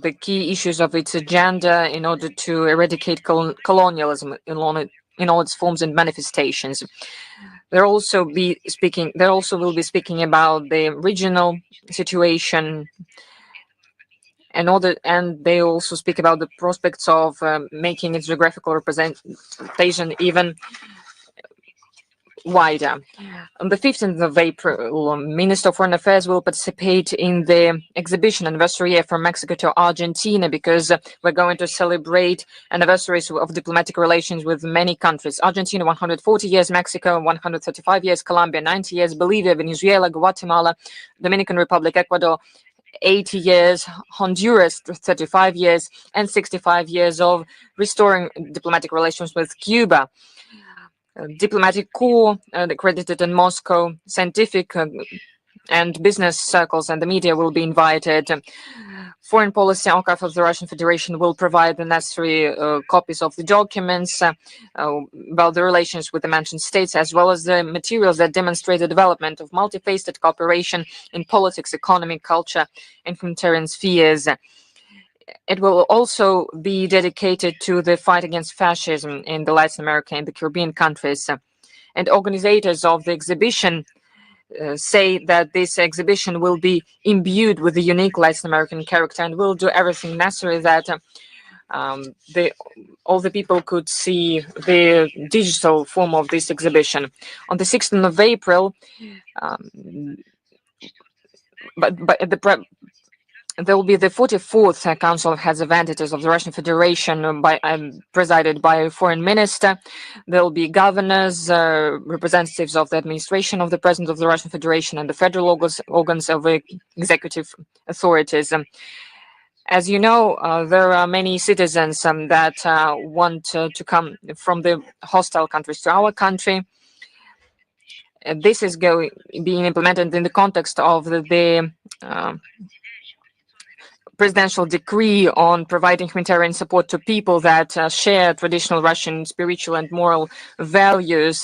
the key issues of its agenda in order to eradicate colonialism in all its forms and manifestations. They also will be speaking about the regional situation, and they also speak about the prospects of making its geographical representation even wider. On the 15th of April, Minister of Foreign Affairs will participate in the exhibition Anniversary Year from Mexico to Argentina, because we're going to celebrate anniversaries of diplomatic relations with many countries. Argentina, 140 years, Mexico, 135 years, Colombia, 90 years, Bolivia, Venezuela, Guatemala, Dominican Republic, Ecuador, 80 years, Honduras, 35 years, and 65 years of restoring diplomatic relations with Cuba. Diplomatic corps accredited in Moscow, scientific and business circles and the media will be invited. Foreign Policy Archive of the Russian Federation will provide the necessary copies of the documents about the relations with the mentioned states, as well as the materials that demonstrate the development of multifaceted cooperation in politics, economy, culture, and humanitarian spheres. It will also be dedicated to the fight against fascism in the Latin America and the Caribbean countries. And organizers of the exhibition say that this exhibition will be imbued with the unique Latin American character and will do everything necessary that all the people could see the digital form of this exhibition. On the 16th of April, there will be the 44th Council of Heads of Entities of the Russian Federation presided by a foreign minister. There will be governors, representatives of the administration of the President of the Russian Federation, and the federal organs of executive authorities. As you know, there are many citizens that want to come from the hostile countries to our country. This is being implemented in the context of the presidential decree on providing humanitarian support to people that share traditional Russian spiritual and moral values.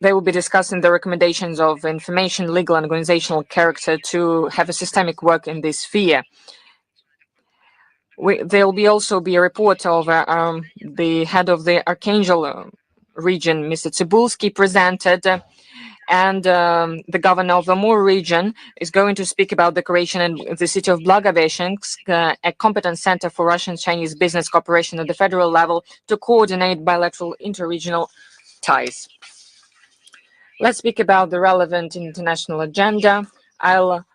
They will be discussing the recommendations of information, legal, and organizational character to have a systemic work in this sphere. There will also be a report of the head of the Archangel region, Mr. Tsibulsky, presented. And the governor of the Amur region is going to speak about the creation in the city of Blagoveshchensk, a competent center for Russian-Chinese business cooperation at the federal level to coordinate bilateral interregional ties. Let's speak about the relevant international agenda. I'll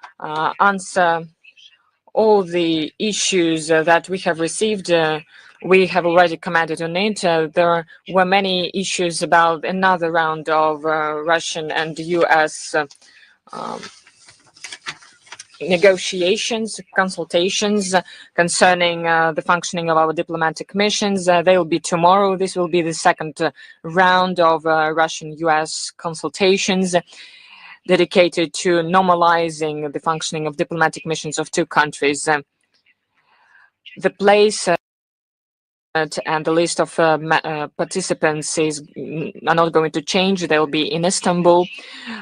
answer all the issues that we have received. We have already commented on it. There were many issues about another round of Russian and US negotiations, consultations concerning the functioning of our diplomatic missions. They will be tomorrow. This will be the second round of Russian-US consultations dedicated to normalizing the functioning of diplomatic missions of two countries. The place and the list of participants are not going to change. They will be in Istanbul.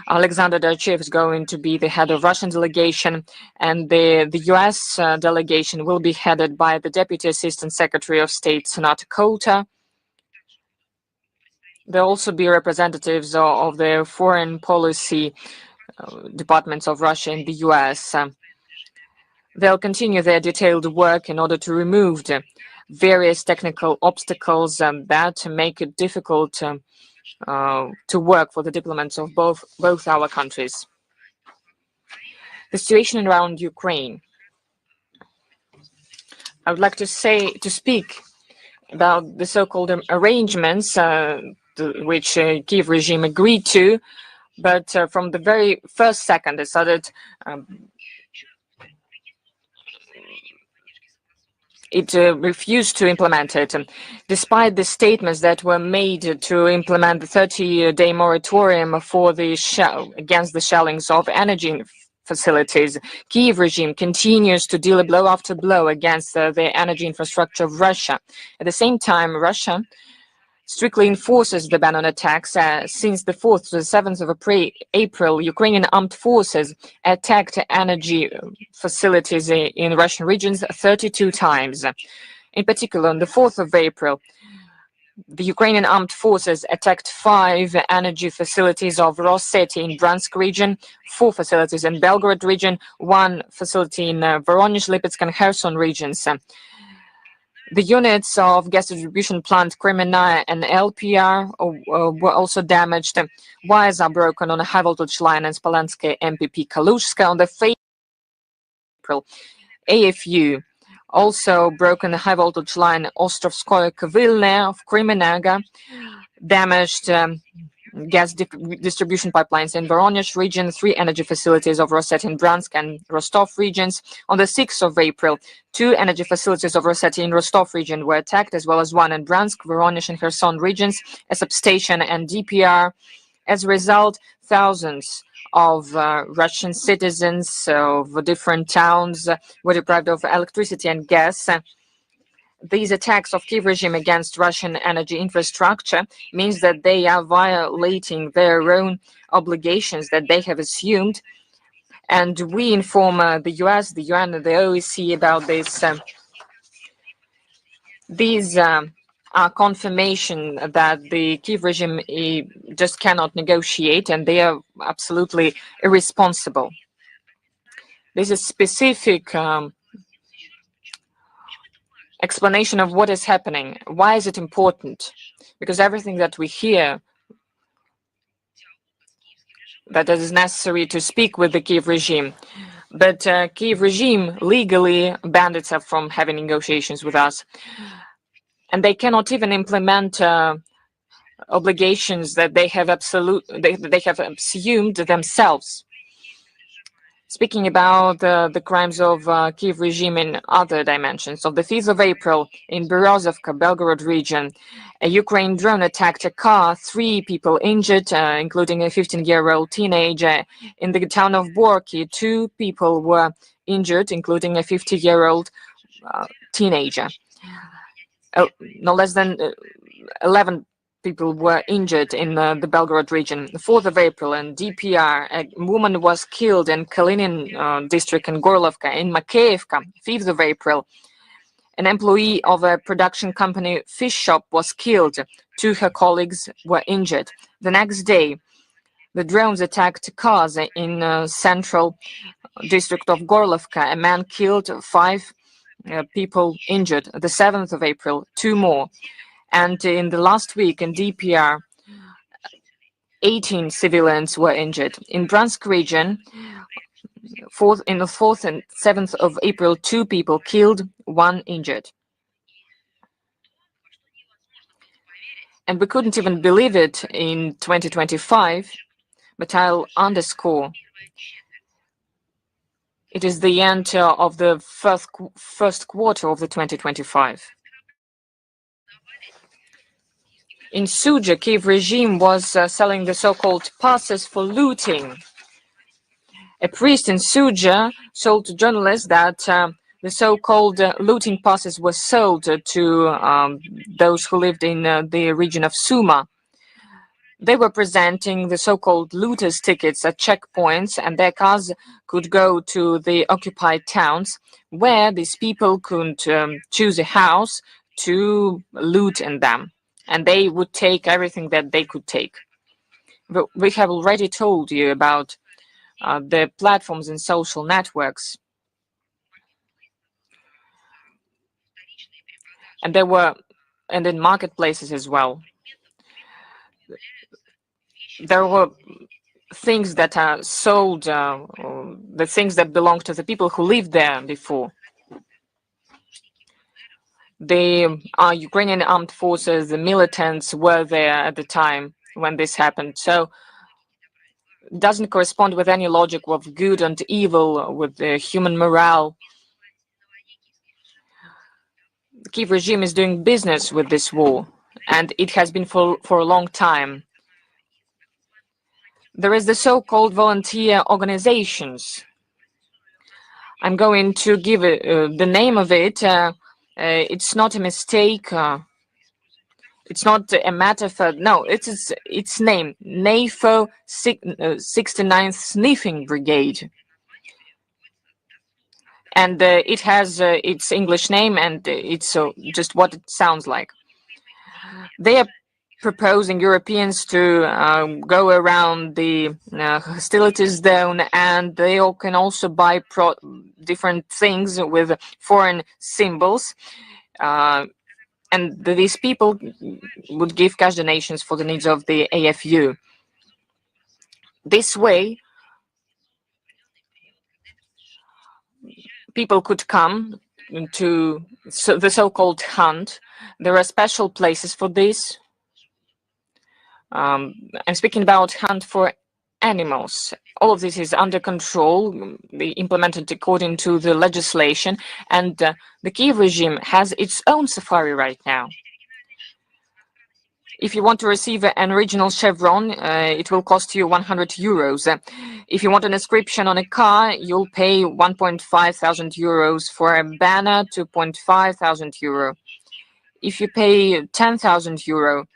Alexander Darchev is going to be the head of Russian delegation, and the US delegation will be headed by the Deputy Assistant Secretary of State, Sonata Kota. There will also be representatives of the foreign policy departments of Russia and the US. They'll continue their detailed work in order to remove the various technical obstacles that make it difficult to work for the diplomats of both our countries. The situation around Ukraine. I would like to speak about the so-called arrangements which Kiev regime agreed to, but from the very first second, they started. It refused to implement it, despite the statements that were made to implement the 30-day moratorium for against the shellings of energy facilities. Kiev regime continues to deal blow after blow against the energy infrastructure of Russia. At the same time, Russia strictly enforces the ban on attacks. Since the 4th to the 7th of April, Ukrainian armed forces attacked energy facilities in Russian regions 32 times. In particular, on the 4th of April, the Ukrainian armed forces attacked 5 energy facilities of Rosseti in Bryansk region, 4 facilities in Belgorod region, 1 facility in Voronezh, Lipetsk, and Kherson regions. The units of gas distribution plant Kremenaya and LPR were also damaged. Wires are broken on a high voltage line in Spalansky MPP Kalushka on the 5th of April. AFU also broken the high voltage line Ostrovskoye Kavilne of Kremenaga, damaged gas distribution pipelines in Voronezh region, 3 energy facilities of Rosseti in Bryansk and Rostov regions. On the 6th of April, 2 energy facilities of Rosseti in Rostov region were attacked, as well as 1 in Bryansk, Voronezh, and Kherson regions, a substation and DPR. As a result, thousands of Russian citizens of different towns were deprived of electricity and gas. These attacks of Kiev regime against Russian energy infrastructure means that they are violating their own obligations that they have assumed. And we inform the US, the UN, and the OEC about this. These are confirmation that the Kiev regime just cannot negotiate, and they are absolutely irresponsible. This is specific explanation of what is happening. Why is it important? Because everything that we hear that it is necessary to speak with the Kiev regime, but Kiev regime legally banned itself from having negotiations with us, and they cannot even implement obligations that they have assumed themselves. Speaking about the crimes of Kiev regime in other dimensions, of the 5th of April in Berezovka, Belgorod region, a Ukraine drone attacked a car, 3 people injured, including a 15-year-old teenager. In the town of Borky, 2 people were injured, including a 50-year-old teenager. No less than 11 people were injured in the Belgorod region. The 4th of April in DPR, a woman was killed in Kalinin district in Gorlovka. In Makeivka, 5th of April, an employee of a production company fish shop was killed. 2 her colleagues were injured. The next day, the drones attacked cars in central district of Gorlovka. A man killed, 5 people injured. The 7th of April, 2 more. And in the last week in DPR, 18 civilians were injured. In Bryansk region, in the 4th and 7th of April, 2 people killed, 1 injured. And we couldn't even believe it in 2025, but I'll underscore. It is the end of the first quarter of the 2025. In Suja, Kiev regime was selling the so-called passes for looting. A priest in Suja told to journalists that the so-called looting passes were sold to those who lived in the region of Suma. They were presenting the so-called looters' tickets at checkpoints, and their cars could go to the occupied towns, where these people could choose a house to loot in them, and they would take everything that they could take. We have already told you about the platforms and social networks, and in marketplaces as well. There were things that are sold, the things that belong to the people who lived there before. The Ukrainian armed forces, the militants were there at the time when this happened. So it doesn't correspond with any logic of good and evil, with the human morale. The Kiev regime is doing business with this war, and it has been for a long time. There is the so-called volunteer organizations. I'm going to give it, the name of it. It's not a mistake. It's not a metaphor. No, it's its name, NAFO 69th Sniffing Brigade. And it has its English name, and it's just what it sounds like. They are proposing Europeans to go around the hostilities zone, and they all can also buy different things with foreign symbols. And these people would give cash donations for the needs of the AFU. This way, people could come to the so-called hunt. There are special places for this. I'm speaking about hunt for animals. All of this is under control, implemented according to the legislation, and the Kiev regime has its own safari right now. If you want to receive an original chevron, it will cost you 100 euros. If you want an inscription on a car, you'll pay 1.5 thousand euros. For a banner, 2.5 thousand euro. If you pay 10,000 euro,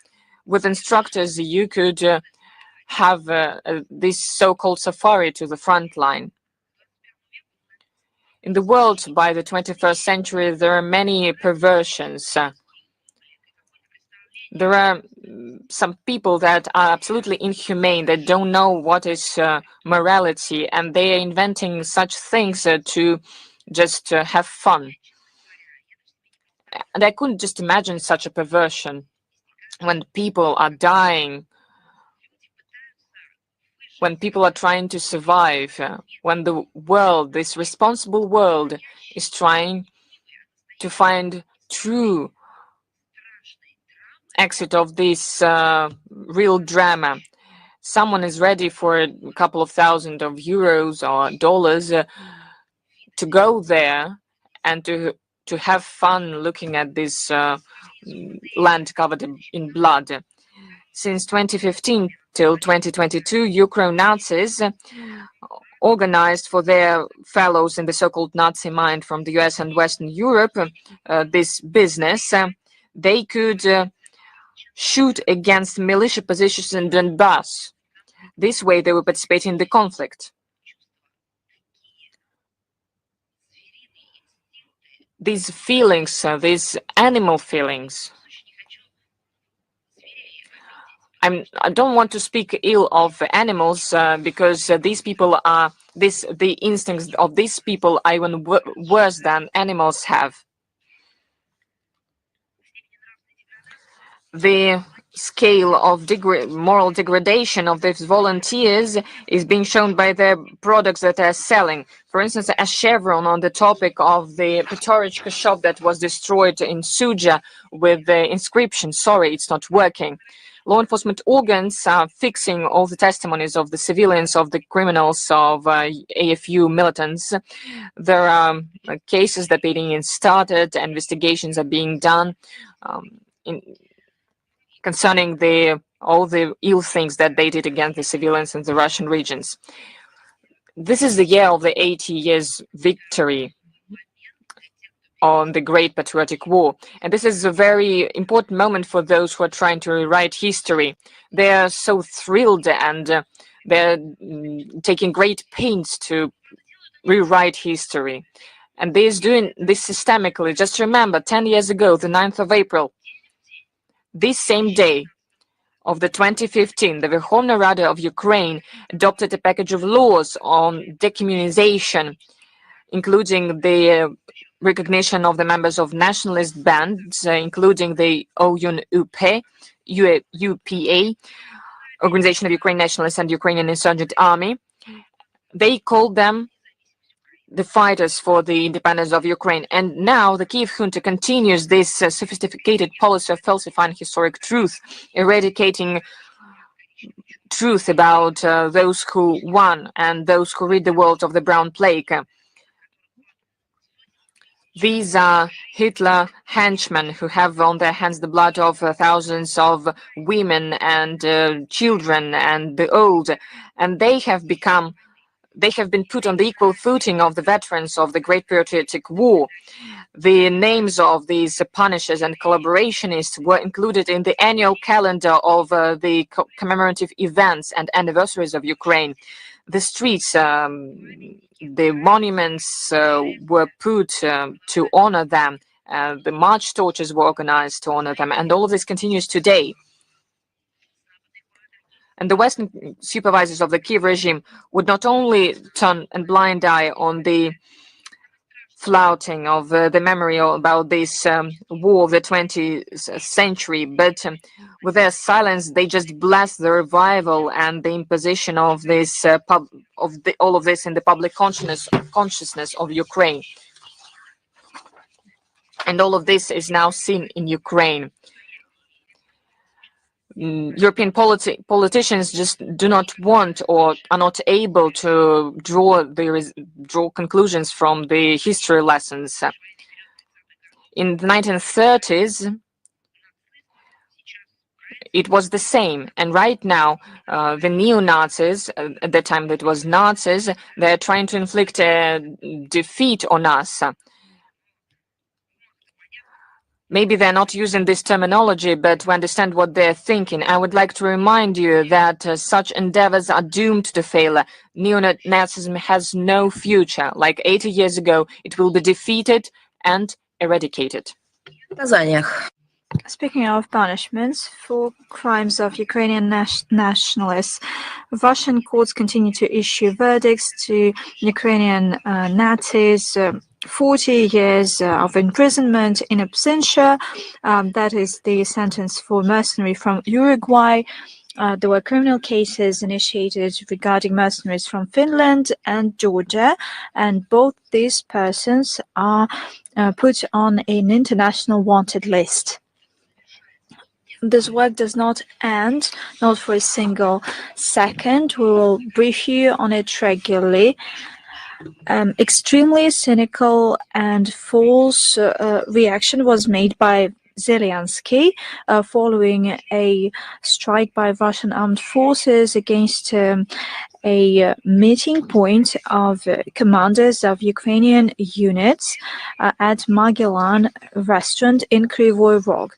with instructors, you could have this so-called safari to the front line. In the world, by the 21st century, there are many perversions. There are some people that are absolutely inhumane, that don't know what is morality, and they are inventing such things to just have fun. And I couldn't just imagine such a perversion when people are dying, when people are trying to survive, when the world, this responsible world, is trying to find true exit of this real drama. Someone is ready for a couple of thousand of euros or dollars to go there and to have fun looking at this land covered in blood. Since 2015 till 2022, Ukraine Nazis organized for their fellows in the so-called Nazi mind from the US and Western Europe this business. They could shoot against militia positions in Donbass. This way they would participate in the conflict. These feelings, these animal feelings, I don't want to speak ill of animals because these people are, the instincts of these people are even worse than animals have. The scale of moral degradation of these volunteers is being shown by the products that they're selling. For instance, a chevron on the topic of the Petorichka shop that was destroyed in Suja with the inscription, "Sorry, it's not working." Law enforcement organs are fixing all the testimonies of the civilians, of the criminals, of AFU militants. There are cases that are being started, investigations are being done concerning all the ill things that they did against the civilians in the Russian regions. This is the year of the 80 years victory on the Great Patriotic War. And this is a very important moment for those who are trying to rewrite history. They are so thrilled and they're taking great pains to rewrite history. And they're doing this systemically. Just remember, 10 years ago, the 9th of April, this same day of the 2015, the Verkhovna Rada of Ukraine adopted a package of laws on decommunization, including the recognition of the members of nationalist bands, including the OUN-UPA, Organization of Ukraine Nationalists and Ukrainian Insurgent Army. They called them the fighters for the independence of Ukraine. And now the Kiev junta continues this sophisticated policy of falsifying historic truth, eradicating truth about those who won and those who rid the world of the brown plague. These are Hitler henchmen who have on their hands the blood of thousands of women and children and the old, and they have become they have been put on the equal footing of the veterans of the Great Patriotic War. The names of these punishers and collaborationists were included in the annual calendar of the commemorative events and anniversaries of Ukraine. The streets, the monuments were put to honor them. The march torches were organized to honor them, and all of this continues today. And the Western supervisors of the Kiev regime would not only turn a blind eye on the flouting of the memory about this war of the 20th century, but with their silence, they just bless the revival and the imposition of this all of this in the public consciousness of Ukraine. And all of this is now seen in Ukraine. European politicians just do not want or are not able to draw conclusions from the history lessons. In the 1930s, it was the same, and right now, the neo-Nazis, at the time that was Nazis, they're trying to inflict a defeat on us. Maybe they're not using this terminology, but we understand what they're thinking. I would like to remind you that such endeavors are doomed to fail. Neo-Nazism has no future. Like 80 years ago, it will be defeated and eradicated. Speaking of punishments for crimes of Ukrainian nationalists, Russian courts continue to issue verdicts to Ukrainian Nazis. 40 years of imprisonment in absentia. That is the sentence for mercenary from Uruguay. There were criminal cases initiated regarding mercenaries from Finland and Georgia, and both these persons are put on an international wanted list. This work does not end, not for a single second. We will brief you on it regularly. Extremely cynical and false reaction was made by Zelensky following a strike by Russian armed forces against a meeting point of commanders of Ukrainian units at Magellan restaurant in Kryvyi Rog.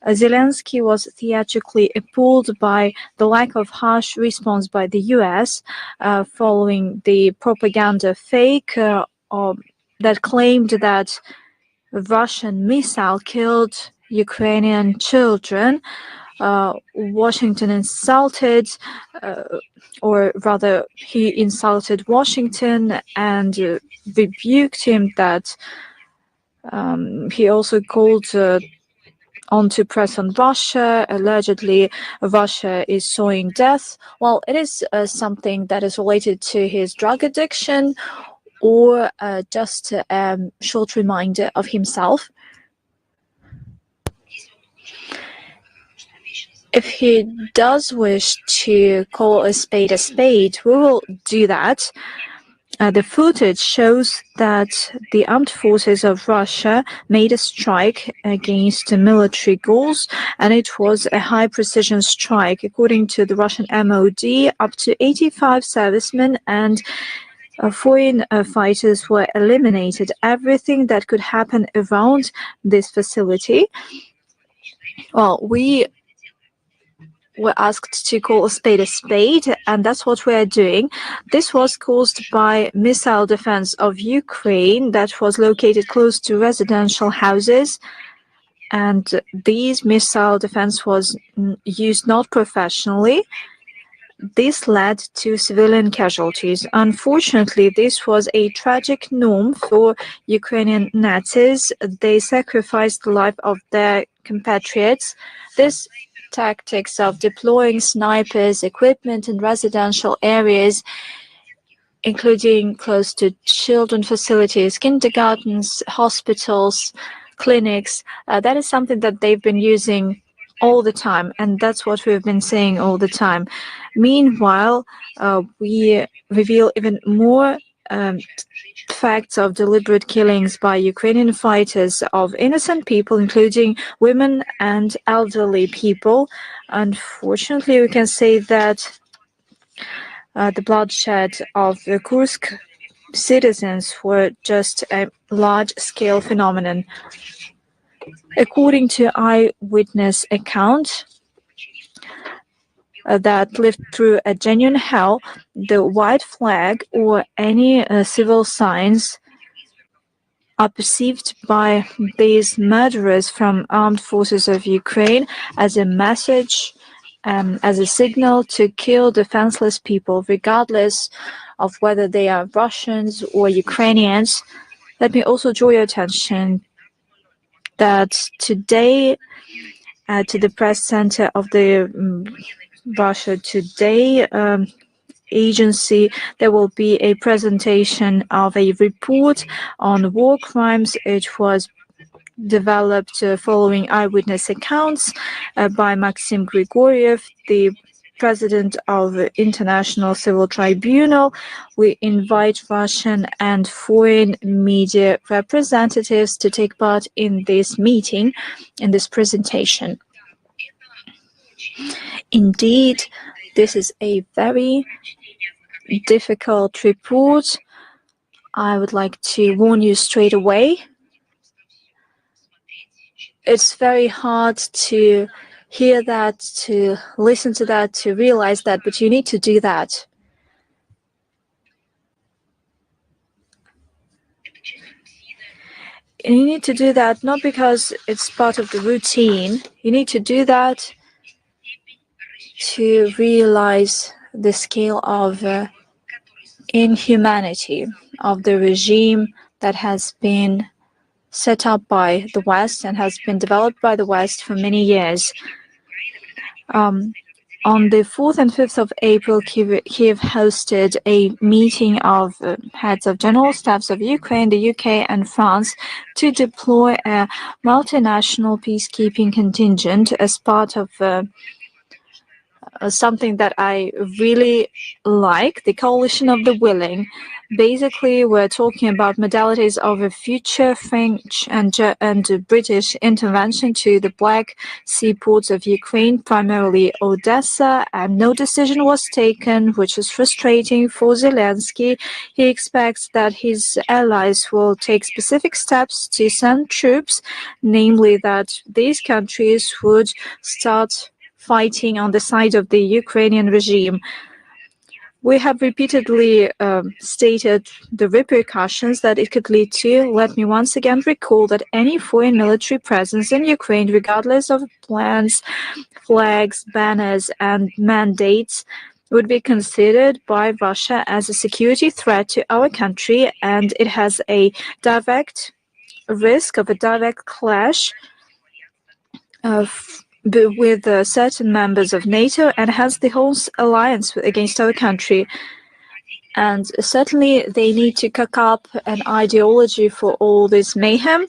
Zelensky was theatrically appalled by the lack of harsh response by the US following the propaganda fake that claimed that Russian missile killed Ukrainian children. Washington insulted, or rather, he insulted Washington and rebuked him that he also called on to press on Russia. Allegedly, Russia is sowing death. Well, it is something that is related to his drug addiction or just a short reminder of himself. If he does wish to call a spade, we will do that. The footage shows that the armed forces of Russia made a strike against military goals, and it was a high-precision strike. According to the Russian MOD, up to 85 servicemen and foreign fighters were eliminated. Everything that could happen around this facility. Well, we were asked to call a spade, and that's what we are doing. This was caused by missile defense of Ukraine that was located close to residential houses, and these missile defense was used not professionally. This led to civilian casualties. Unfortunately, this was a tragic norm for Ukrainian Nazis. They sacrificed the life of their compatriots. This tactics of deploying snipers, equipment in residential areas, including close to children facilities, kindergartens, hospitals, clinics, that is something that they've been using all the time, and that's what we've been saying all the time. Meanwhile, we reveal even more facts of deliberate killings by Ukrainian fighters of innocent people, including women and elderly people. Unfortunately, we can say that the bloodshed of the Kursk citizens were just a large-scale phenomenon. According to eyewitness accounts that lived through a genuine hell, the white flag or any civil signs are perceived by these murderers from armed forces of Ukraine as a message, as a signal to kill defenseless people, regardless of whether they are Russians or Ukrainians. Let me also draw your attention that today, to the press center of the Russia Today agency, there will be a presentation of a report on war crimes. It was developed following eyewitness accounts by Maxim Grigoriev, the president of the International Civil Tribunal. We invite Russian and foreign media representatives to take part in this meeting, in this presentation. Indeed, this is a very difficult report. I would like to warn you straight away. It's very hard to hear that, to listen to that, to realize that, but you need to do that. And you need to do that not because it's part of the routine. You need to do that to realize the scale of inhumanity of the regime that has been set up by the West and has been developed by the West for many years. On the 4th and 5th of April, Kiev hosted a meeting of heads of general staffs of Ukraine, the UK, and France to deploy a multinational peacekeeping contingent as part of something that I really like, the coalition of the willing. Basically, we're talking about modalities of a future French and British intervention to the Black Sea ports of Ukraine, primarily Odessa, and no decision was taken, which is frustrating for Zelensky. He expects that his allies will take specific steps to send troops, namely that these countries would start fighting on the side of the Ukrainian regime. We have repeatedly stated the repercussions that it could lead to. Let me once again recall that any foreign military presence in Ukraine, regardless of plans, flags, banners, and mandates, would be considered by Russia as a security threat to our country, and it has a direct risk of a direct clash with certain members of NATO and hence the whole alliance against our country. And certainly they need to cook up an ideology for all this mayhem,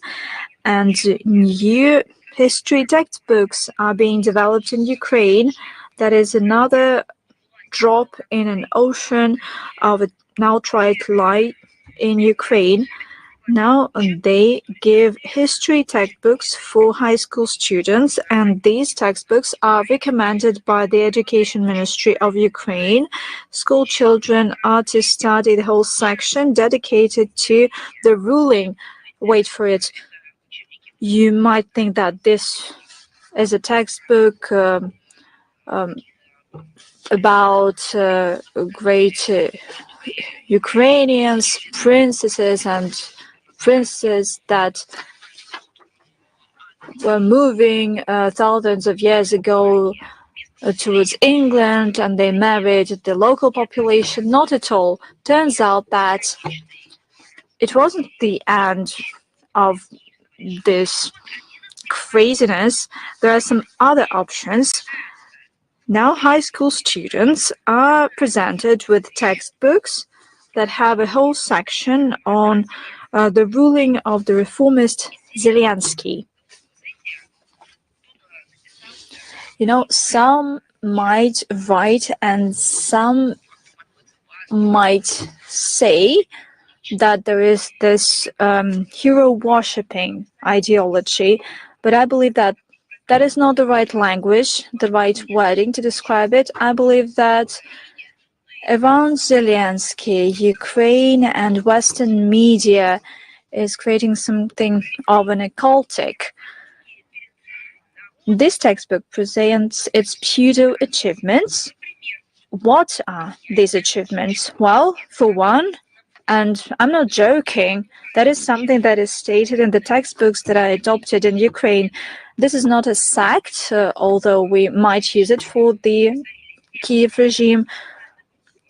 and new history textbooks are being developed in Ukraine. That is another drop in an ocean of an outright lie in Ukraine. Now they give history textbooks for high school students, and these textbooks are recommended by the Education Ministry of Ukraine. School children are to study the whole section dedicated to the ruling. Wait for it. You might think that this is a textbook about great Ukrainians, princesses and princes that were moving thousands of years ago towards England, and they married the local population. Not at all. Turns out that it wasn't the end of this craziness. There are some other options. Now high school students are presented with textbooks that have a whole section on the ruling of the reformist Zelensky. You know, some might write and some might say that there is this hero worshipping ideology, but I believe that that is not the right language, the right wording to describe it. I believe that Around Zelensky, Ukraine and Western media is creating something of an occultic. This textbook presents its pseudo achievements. What are these achievements? Well, for one, and I'm not joking, that is something that is stated in the textbooks that are adopted in Ukraine. This is not a sect, although we might use it for the Kiev regime.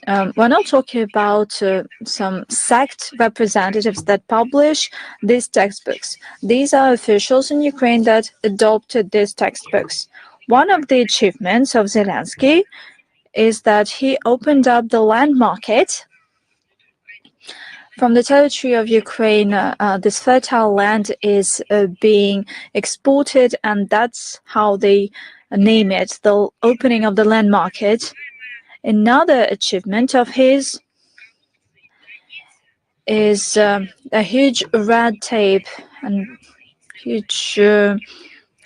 We're not talking about some sect representatives that publish these textbooks. These are officials in Ukraine that adopted these textbooks. One of the achievements of Zelensky is that he opened up the land market from the territory of Ukraine. This fertile land is being exported, and that's how they name it, the opening of the land market. Another achievement of his is a huge red tape and huge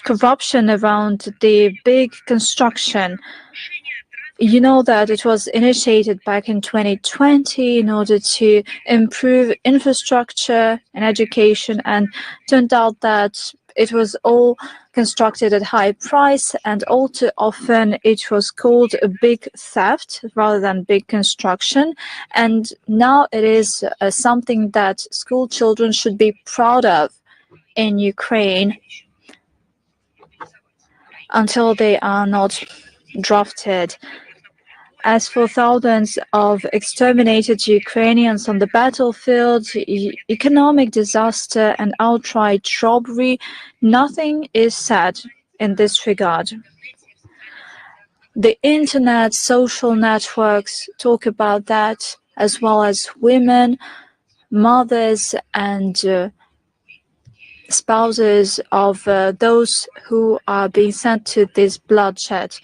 corruption around the big construction. You know that it was initiated back in 2020 in order to improve infrastructure and education, and turned out that it was all constructed at high price, and all too often it was called a big theft rather than big construction. And now it is something that school children should be proud of in Ukraine until they are not drafted. As for thousands of exterminated Ukrainians on the battlefield, economic disaster and outright robbery, nothing is said in this regard. The internet, social networks talk about that, as well as women, mothers, and spouses of those who are being sent to this bloodshed.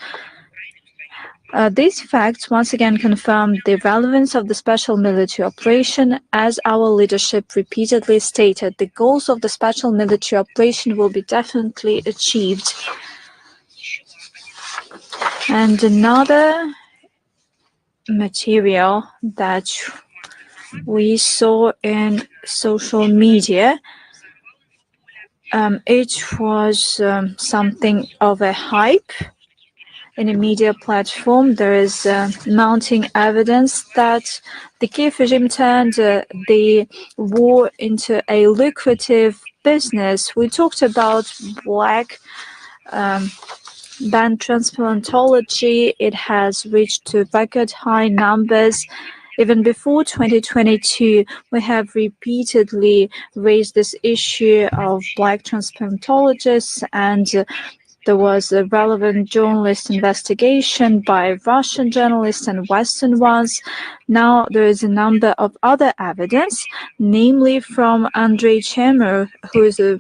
These facts once again confirm the relevance of the special military operation. As our leadership repeatedly stated, the goals of the special military operation will be definitely achieved. And another material that we saw in social media, it was something of a hype. In a media platform, there is mounting evidence that the Kiev regime turned the war into a lucrative business. We talked about black band transplantology. It has reached to record high numbers. Even before 2022, we have repeatedly raised this issue of black transplantologists, and there was a relevant journalist investigation by Russian journalists and Western ones. Now there is a number of other evidence, namely from Andrei Chemur, who is a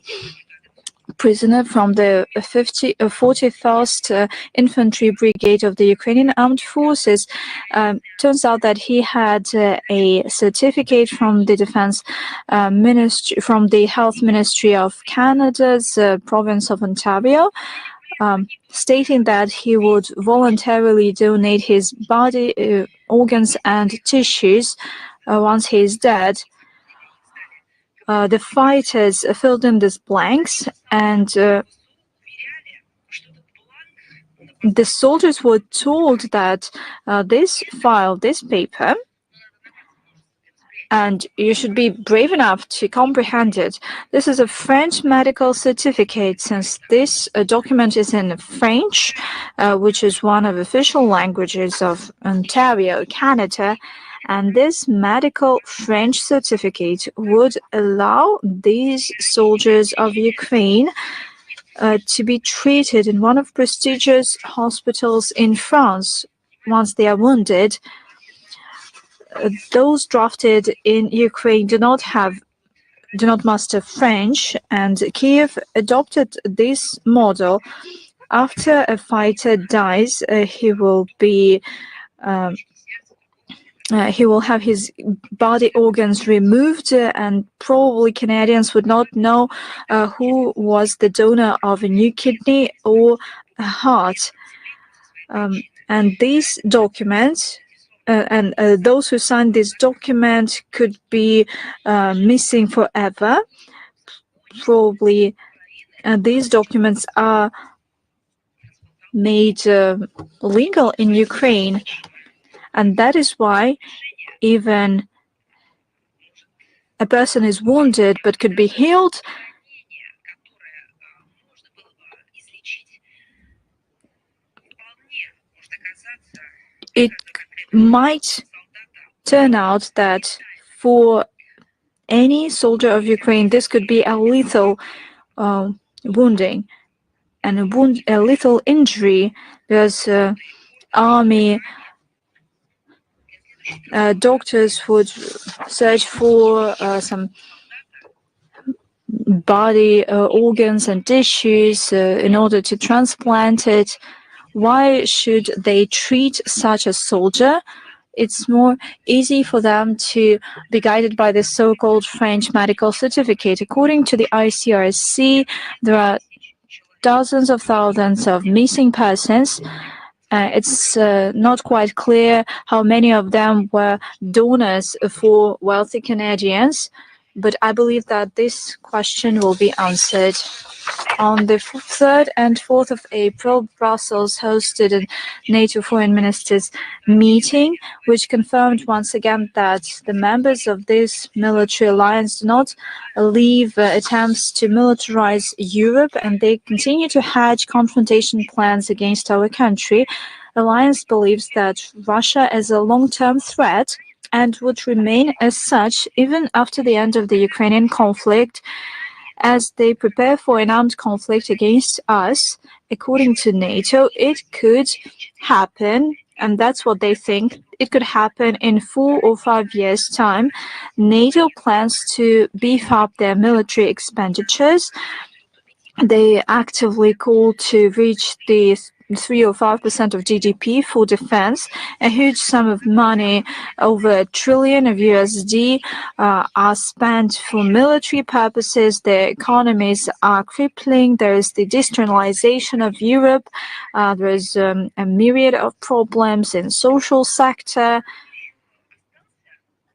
prisoner from the 41st Infantry Brigade of the Ukrainian Armed Forces. Turns out that he had a certificate from the Defense Ministry, from the Health Ministry of Canada's province of Ontario, stating that he would voluntarily donate his body, organs and tissues once he is dead. The fighters filled in these blanks, and the soldiers were told that this file, this paper, and you should be brave enough to comprehend it. This is a French medical certificate, since this document is in French, which is one of the official languages of Ontario, Canada. And this medical French certificate would allow these soldiers of Ukraine to be treated in one of prestigious hospitals in France once they are wounded. Those drafted in Ukraine do not master French, and Kiev adopted this model. After a fighter dies, he will have his body organs removed, and probably Canadians would not know who was the donor of a new kidney or a heart. And these documents and those who signed this document could be missing forever. Probably these documents are made legal in Ukraine, and that is why even a person is wounded but could be healed. It might turn out that for any soldier of Ukraine, this could be a lethal wounding and a lethal injury, because army doctors would search for some body organs and tissues in order to transplant it. Why should they treat such a soldier? It's more easy for them to be guided by the so-called French medical certificate. According to the ICRC, there are dozens of thousands of missing persons. It's not quite clear how many of them were donors for wealthy Canadians, but I believe that this question will be answered. On the 3rd and 4th of April, Brussels hosted a NATO foreign ministers meeting, which confirmed once again that the members of this military alliance do not leave attempts to militarize Europe, and they continue to hatch confrontation plans against our country. Alliance believes that Russia is a long-term threat and would remain as such even after the end of the Ukrainian conflict, as they prepare for an armed conflict against us. According to NATO, it could happen, and that's what they think. It could happen in 4 or 5 years' time. NATO plans to beef up their military expenditures. They actively call to reach the 3 or 5% of GDP for defense. A huge sum of money, over $1 trillion of USD, are spent for military purposes. Their economies are crippling. There is the destabilization of Europe. There is a myriad of problems in social sector.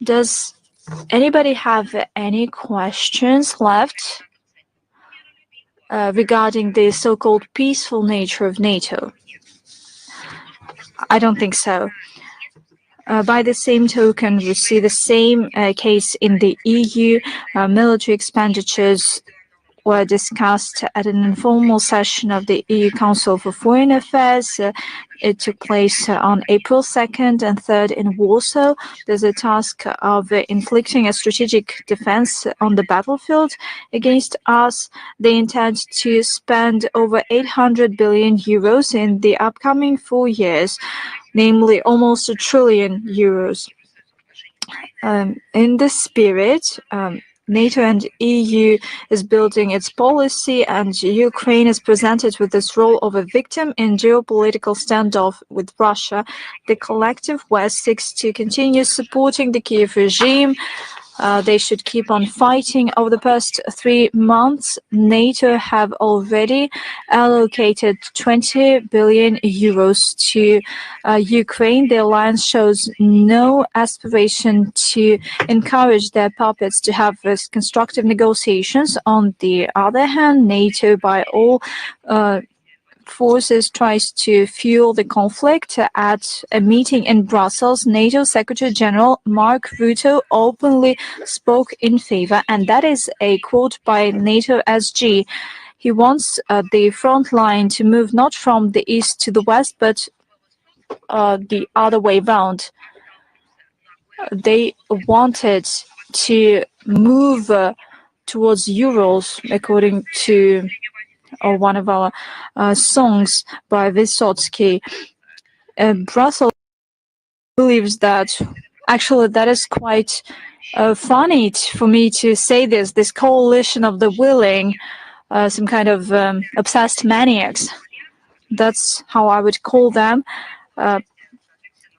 Does anybody have any questions left regarding the so-called peaceful nature of NATO? I don't think so. By the same token, we see the same case in the EU. Military expenditures were discussed at an informal session of the EU Council for Foreign Affairs. It took place on April 2nd and 3rd in Warsaw. There's a task of inflicting a strategic defense on the battlefield against us. They intend to spend over 800 billion euros in the upcoming 4 years, namely almost €1 trillion. In this spirit, NATO and EU is building its policy, and Ukraine is presented with this role of a victim in geopolitical standoff with Russia. The collective West seeks to continue supporting the Kiev regime. They should keep on fighting. Over the past 3 months, NATO have already allocated 20 billion euros to Ukraine. The alliance shows no aspiration to encourage their puppets to have constructive negotiations. On the other hand, NATO, by all forces, tries to fuel the conflict. At a meeting in Brussels, NATO Secretary General Mark Rutte openly spoke in favor, and that is a quote by NATO SG. He wants the front line to move not from the east to the west, but the other way round. They wanted to move towards Urals, according to one of our songs by Vysotsky. Brussels believes that, actually, that is quite funny for me to say this coalition of the willing, some kind of obsessed maniacs. That's how I would call them.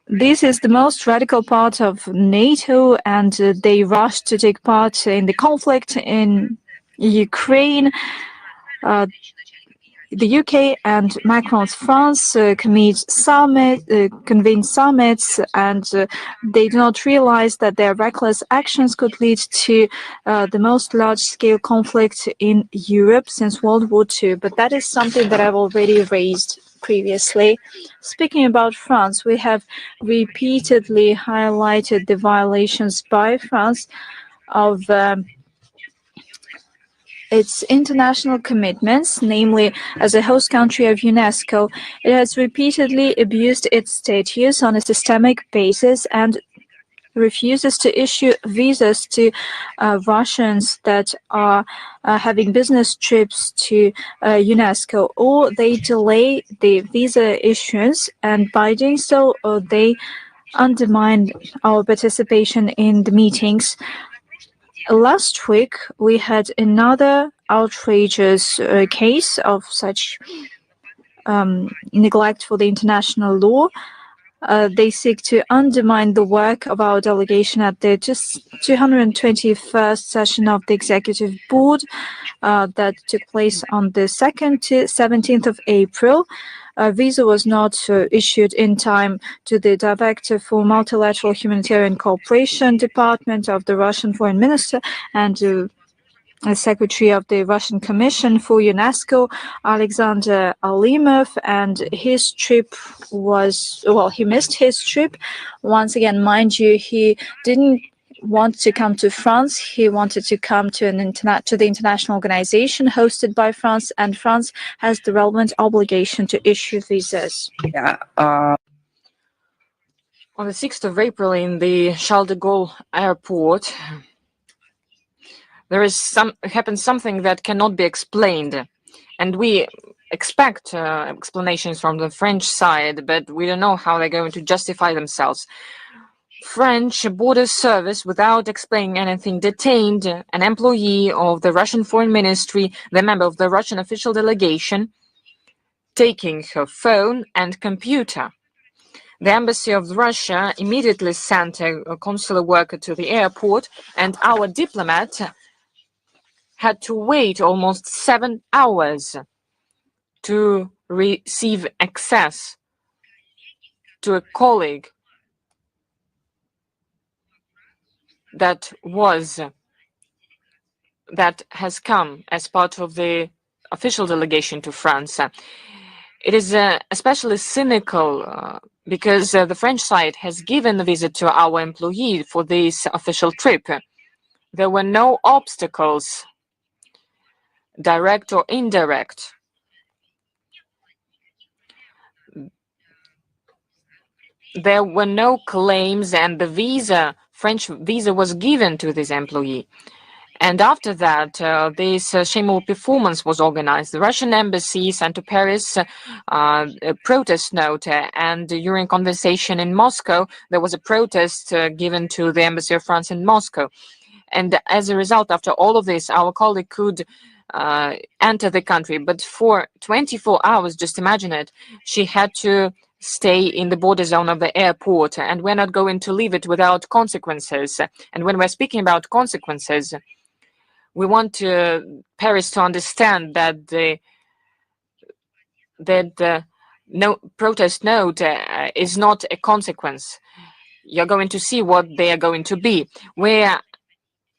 This is the most radical part of NATO, and they rushed to take part in the conflict in Ukraine. the UK and Macron's France convene summits, and they do not realize that their reckless actions could lead to the most large-scale conflict in Europe since World War II. But that is something that I've already raised previously. Speaking about France, we have repeatedly highlighted the violations by France of its international commitments, namely as a host country of UNESCO. It has repeatedly abused its status on a systemic basis and refuses to issue visas to Russians that are having business trips to UNESCO, or they delay the visa issuance, and by doing so, they undermine our participation in the meetings. Last week, we had another outrageous case of such neglect for the international law. They seek to undermine the work of our delegation at the 221st session of the Executive Board that took place on the 2nd to 17th of April. A visa was not issued in time to the Director for Multilateral Humanitarian Cooperation Department of the Russian Foreign Minister and Secretary of the Russian Commission for UNESCO, Alexander Alimov, and his trip was, well, he missed his trip. Once again, mind you, he didn't want to come to France. He wanted to come to the international organization hosted by France, and France has the relevant obligation to issue visas. Yeah. On the 6th of April in the Charles de Gaulle airport, there is happened something that cannot be explained, and we expect explanations from the French side, but we don't know how they're going to justify themselves. French border service, without explaining anything, detained an employee of the Russian Foreign Ministry, the member of the Russian official delegation, taking her phone and computer. The embassy of Russia immediately sent a consular worker to the airport, and our diplomat had to wait almost 7 hours to receive access to a colleague that has come as part of the official delegation to France. It is especially cynical because the French side has given a visit to our employee for this official trip. There were no obstacles, direct or indirect. There were no claims, and the French visa was given to this employee. And after that, this shameful performance was organized. The Russian embassy sent to Paris a protest note, and during conversation in Moscow, there was a protest given to the embassy of France in Moscow. And as a result, after all of this, our colleague could enter the country. But for 24 hours, just imagine it, she had to stay in the border zone of the airport, and we're not going to leave it without consequences. And when we're speaking about consequences, we want Paris to understand that no protest note is not a consequence. You're going to see what they are going to be. We're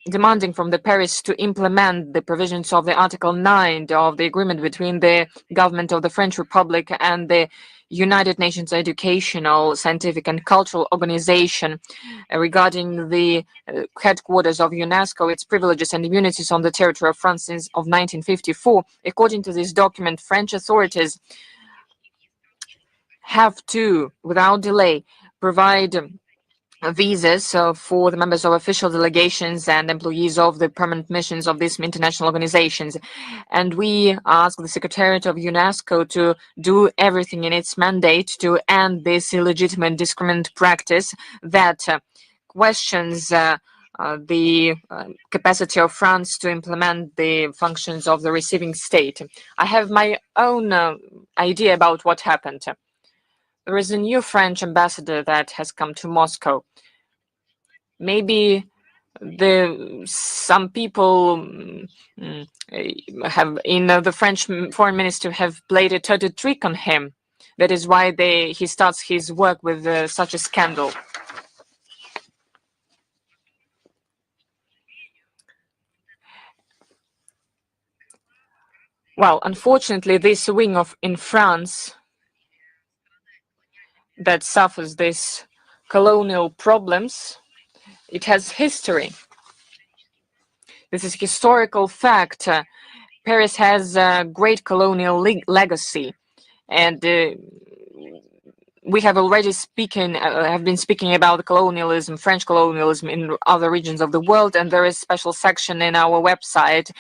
demanding from the Paris to implement the provisions of the Article 9 of the agreement between the government of the French Republic and the United Nations Educational, Scientific and Cultural Organization regarding the headquarters of UNESCO, its privileges and immunities on the territory of France since of 1954. According to this document, French authorities have to, without delay, provide visas for the members of official delegations and employees of the permanent missions of these international organizations. And we ask the Secretariat of UNESCO to do everything in its mandate to end this illegitimate discriminant practice that questions the capacity of France to implement the functions of the receiving state. I have my own idea about what happened. There is a new French ambassador that has come to Moscow. Maybe Some people have in the French foreign minister have played a dirty trick on him. That is why he starts his work with such a scandal. Well, unfortunately, this wing in France that suffers these colonial problems, it has history. This is historical fact. Paris has a great colonial legacy, and we have already have been speaking about colonialism, French colonialism in other regions of the world, and there is a special section in our website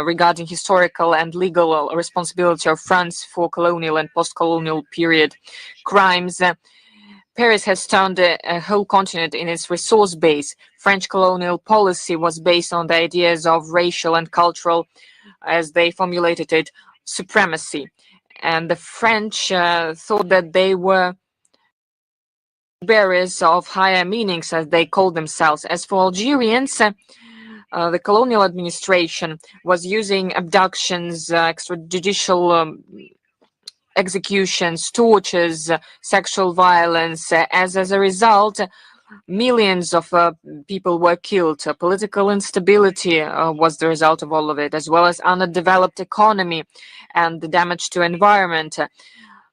regarding historical and legal responsibility of France for colonial and post-colonial period crimes. Paris has turned a whole continent in its resource base. French colonial policy was based on the ideas of racial and cultural, as they formulated it, supremacy. And the French thought that they were bearers of higher meanings, as they called themselves. As for Algerians, the colonial administration was using abductions, extrajudicial executions, tortures, sexual violence. As a result, millions of people were killed. Political instability was the result of all of it, as well as underdeveloped economy and the damage to environment.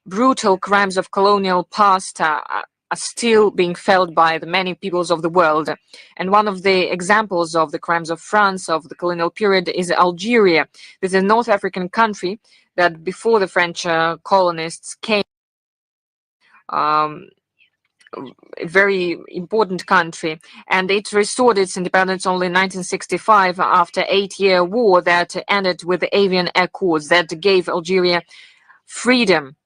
Brutal crimes of colonial past are still being felt by the many peoples of the world. And one of the examples of the crimes of France of the colonial period is Algeria. This is a North African country that before the French colonists came, a very important country, and it restored its independence only in 1965 after 8-year war that ended with the Avian Accords that gave Algeria freedom.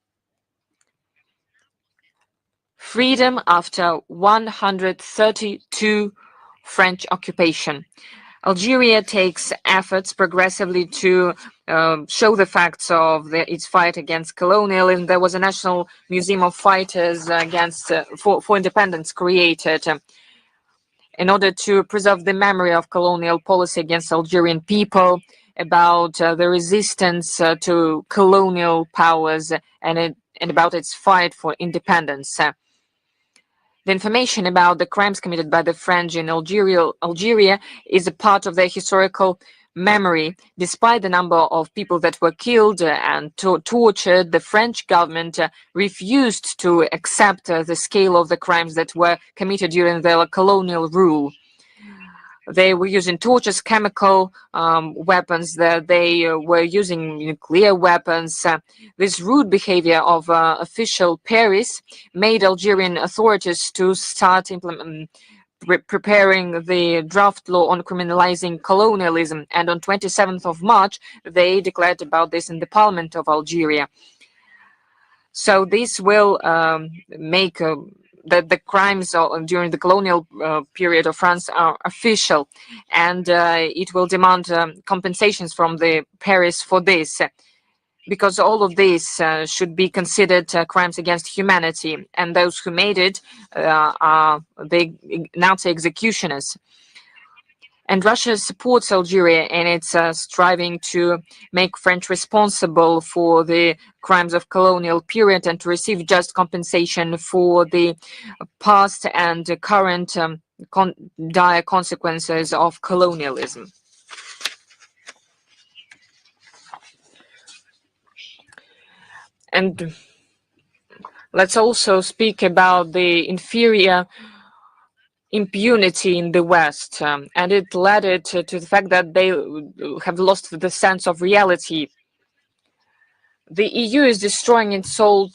Freedom after 132 French occupation. Algeria takes efforts progressively to show the facts of its fight against colonialism. There was a National Museum of Fighters for Independence created in order to preserve the memory of colonial policy against Algerian people, about the resistance to colonial powers, and about its fight for independence. The information about the crimes committed by the French in Algeria is a part of their historical memory. Despite the number of people that were killed and tortured, the French government refused to accept the scale of the crimes that were committed during their colonial rule. They were using torches, chemical weapons, they were using nuclear weapons. This rude behavior of official Paris made Algerian authorities to start preparing the draft law on criminalizing colonialism. And on 27th of March, they declared about this in the parliament of Algeria. So this will make the crimes during the colonial period of France are official, and it will demand compensations from the Paris for this, because all of this should be considered crimes against humanity, and those who made it are the Nazi executioners. And Russia supports Algeria in its striving to make French responsible for the crimes of colonial period and to receive just compensation for the past and current dire consequences of colonialism. And let's also speak about the inferior impunity in the West, and it led it to the fact that they have lost the sense of reality. The EU is destroying its own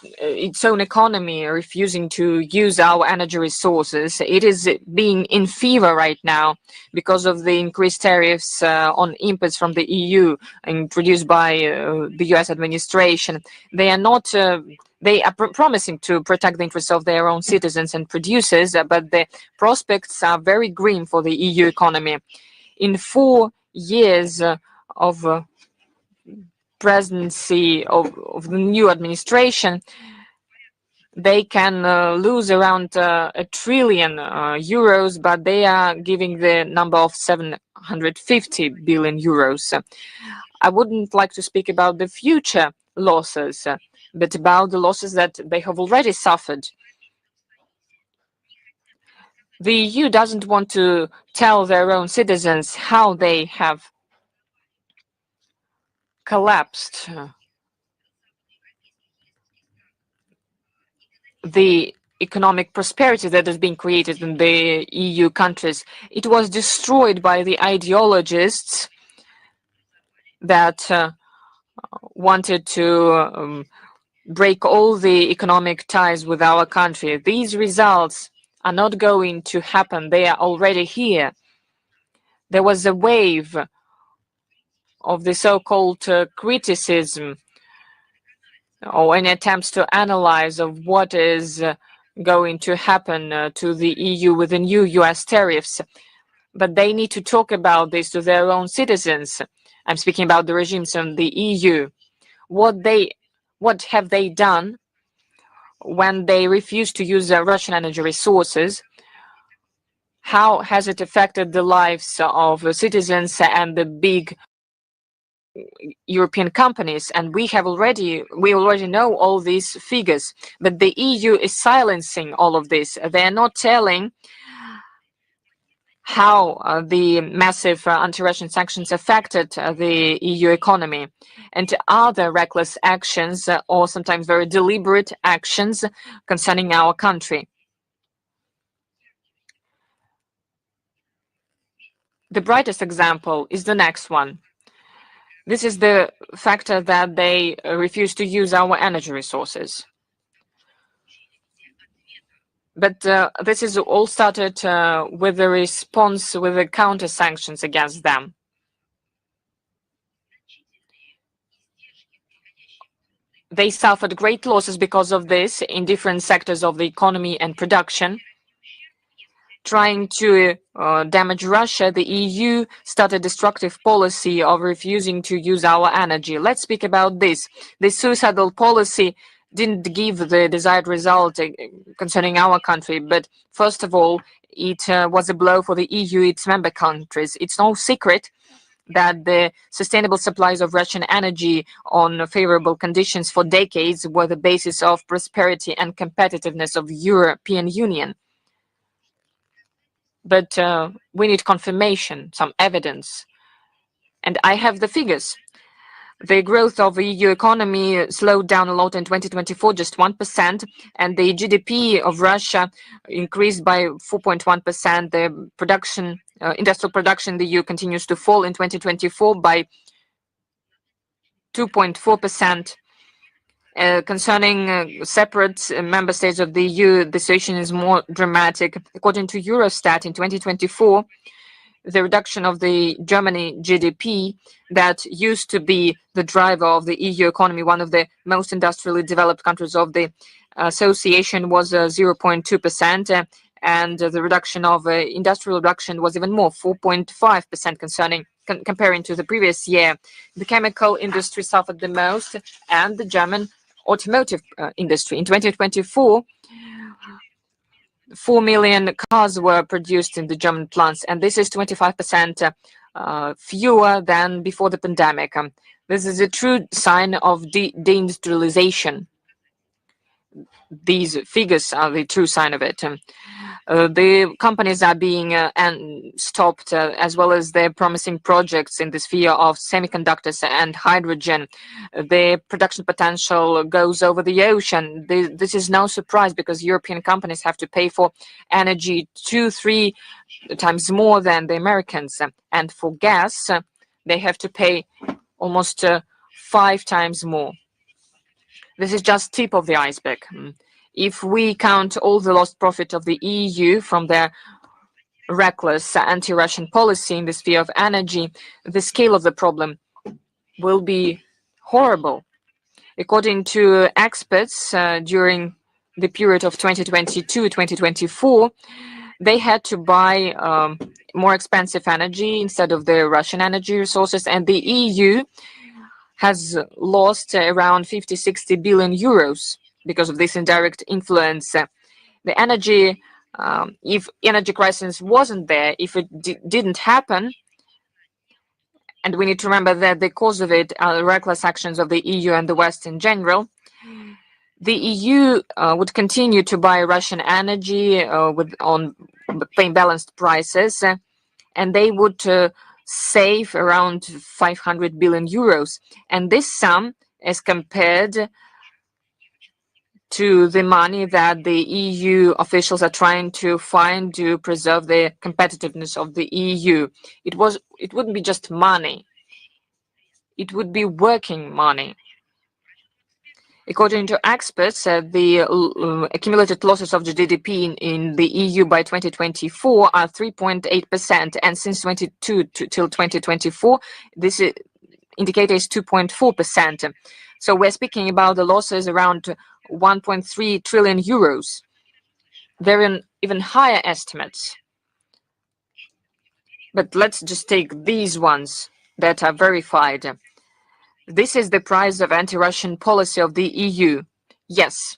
economy, refusing to use our energy resources. It is being in fever right now because of the increased tariffs on imports from the EU introduced by the US administration. They are not. They are promising to protect the interests of their own citizens and producers, but the prospects are very grim for the EU economy. In 4 years of presidency of the new administration, they can lose around a trillion euros, but they are giving the number of 750 billion euros. I wouldn't like to speak about the future losses, but about the losses that they have already suffered. The EU doesn't want to tell their own citizens how they have collapsed the economic prosperity that has been created in the EU countries. It was destroyed by the ideologists that wanted to break all the economic ties with our country. These results are not going to happen. They are already here. There was a wave of the so-called criticism or any attempts to analyze of what is going to happen to the EU with the new US tariffs. But they need to talk about this to their own citizens. I'm speaking about the regimes in the EU. What have they done when they refuse to use Russian energy resources? How has it affected the lives of citizens and the big European companies? And we already know all these figures, but the EU is silencing all of this. They are not telling how the massive anti-Russian sanctions affected the EU economy, and other reckless actions or sometimes very deliberate actions concerning our country. The brightest example is the next one. This is the factor that they refuse to use our energy resources. But this is all started with the response, with the counter sanctions against them. They suffered great losses because of this in different sectors of the economy and production. Trying to damage Russia, the EU started a destructive policy of refusing to use our energy. Let's speak about this. The suicidal policy didn't give the desired result concerning our country, but first of all, it was a blow for the EU, its member countries. It's no secret that the sustainable supplies of Russian energy on favorable conditions for decades were the basis of prosperity and competitiveness of the European Union. But we need confirmation, some evidence. And I have the figures. The growth of the EU economy slowed down a lot in 2024, just 1%, and the GDP of Russia increased by 4.1%. The production, industrial production in the EU continues to fall in 2024 by 2.4%. Concerning separate member states of the EU, the situation is more dramatic. According to Eurostat, in 2024, the reduction of the Germany GDP that used to be the driver of the EU economy, one of the most industrially developed countries of the association, was 0.2%, and the reduction of industrial production was even more, 4.5%, comparing to the previous year. The chemical industry suffered the most, and the German automotive industry. In 2024, 4 million cars were produced in the German plants, and this is 25% fewer than before the pandemic. This is a true sign of deindustrialization. These figures are the true sign of it. The companies are being stopped, as well as their promising projects in the sphere of semiconductors and hydrogen. The production potential goes over the ocean. This is no surprise, because European companies have to pay for energy 2-3 times more than the Americans. And for gas, they have to pay almost 5 times more. This is just tip of the iceberg. If we count all the lost profit of the EU from their reckless anti-Russian policy in the sphere of energy, the scale of the problem will be horrible. According to experts, during the period of 2022-2024, they had to buy more expensive energy instead of the Russian energy resources, and the EU has lost around 50-60 billion euros because of this indirect influence. The energy, if energy crisis wasn't there, if it didn't happen, and we need to remember that the cause of it are reckless actions of the EU and the West in general, the EU would continue to buy Russian energy on paying balanced prices, and they would save around 500 billion euros. And this sum is compared to the money that the EU officials are trying to find to preserve the competitiveness of the EU. It wouldn't be just money. It would be working money. According to experts, the accumulated losses of the GDP in the EU by 2024 are 3.8%, and since 22 till 2024, this indicator is 2.4%. So we're speaking about the losses around 1.3 trillion euros. There are even higher estimates. But let's just take these ones that are verified. This is the price of anti-Russian policy of the EU. Yes.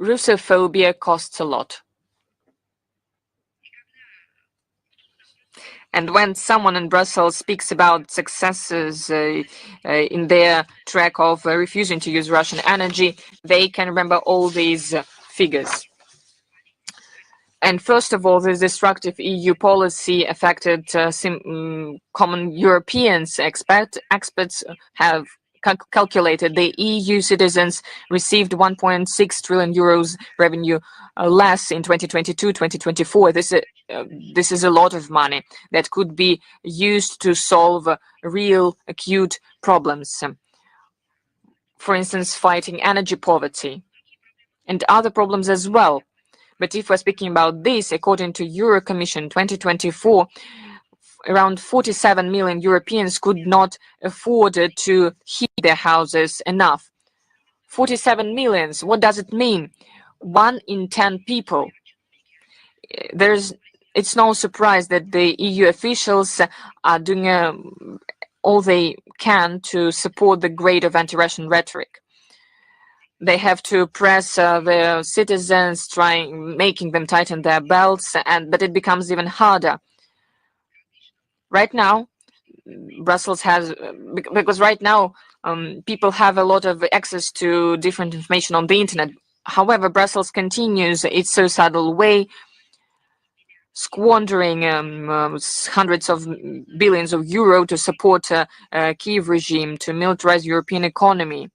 Russophobia costs a lot. And when someone in Brussels speaks about successes in their track of refusing to use Russian energy, they can remember all these figures. And first of all, this destructive EU policy affected common Europeans. Experts have calculated the EU citizens received 1.6 trillion euros revenue less in 2022-2024. This is a lot of money that could be used to solve real acute problems. For instance, fighting energy poverty and other problems as well. But if we're speaking about this, according to Euro Commission 2024, around 47 million Europeans could not afford to heat their houses enough. 47 millions, what does it mean? 1 in 10 people. It's no surprise that the EU officials are doing all they can to support the grade of anti-Russian rhetoric. They have to press their citizens, making them tighten their belts, but it becomes even harder. Right now, Brussels has, because right now people have a lot of access to different information on the internet. However, Brussels continues its suicidal way, squandering hundreds of billions of euro to support Kiev regime, to militarize European economy,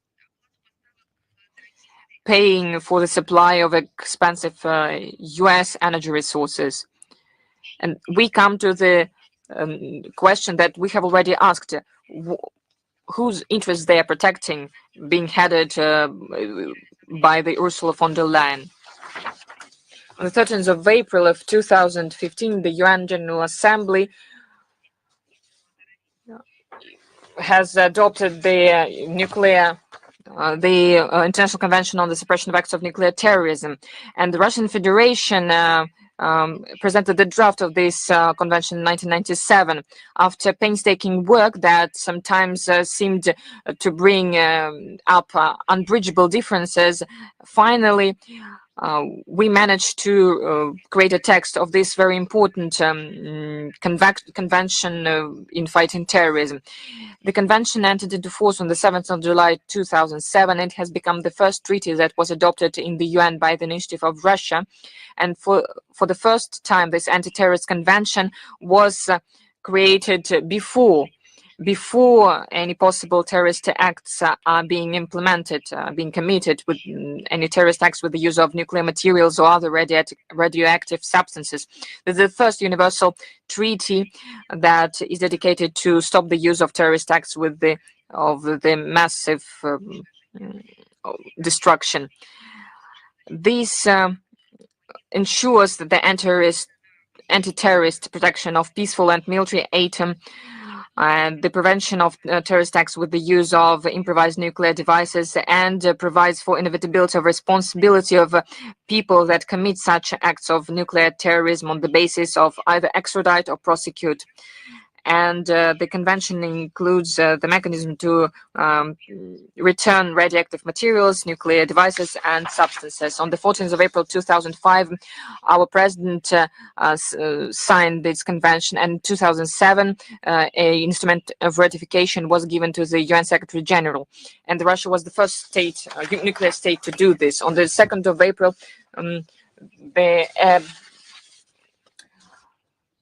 paying for the supply of expensive US energy resources. And we come to the question that we have already asked, whose interests they are protecting, being headed by the Ursula von der Leyen. On the 13th of April of 2015, the UN General Assembly has adopted the International Convention on the Suppression of Acts of Nuclear Terrorism, and the Russian Federation presented the draft of this convention in 1997 after painstaking work that sometimes seemed to bring up unbridgeable differences. Finally, we managed to create a text of this very important convention in fighting terrorism. The convention entered into force on the 7th of July 2007. It has become the first treaty that was adopted in the UN by the initiative of Russia. And for the first time, this anti-terrorist convention was created before any possible terrorist acts are being implemented, being committed with any terrorist acts with the use of nuclear materials or other radioactive substances. This is the first universal treaty that is dedicated to stop the use of terrorist acts with the massive destruction. This ensures that the anti-terrorist protection of peaceful and military atom and the prevention of terrorist acts with the use of improvised nuclear devices, and provides for inevitability of responsibility of people that commit such acts of nuclear terrorism on the basis of either extradite or prosecute. and the convention includes the mechanism to return radioactive materials, nuclear devices, and substances. On the 14th of April 2005, our president signed this convention, and in 2007, an instrument of ratification was given to the UN Secretary General, and Russia was the first state, nuclear state, to do this. On the 2nd of April, the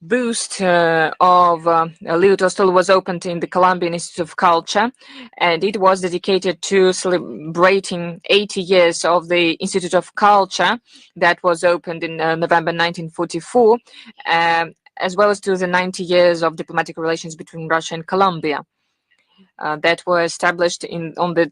boost of Leo Tolstoy was opened in the Colombian Institute of Culture, and it was dedicated to celebrating 80 years of the Institute of Culture that was opened in November 1944, as well as to the 90 years of diplomatic relations between Russia and Colombia that were established on the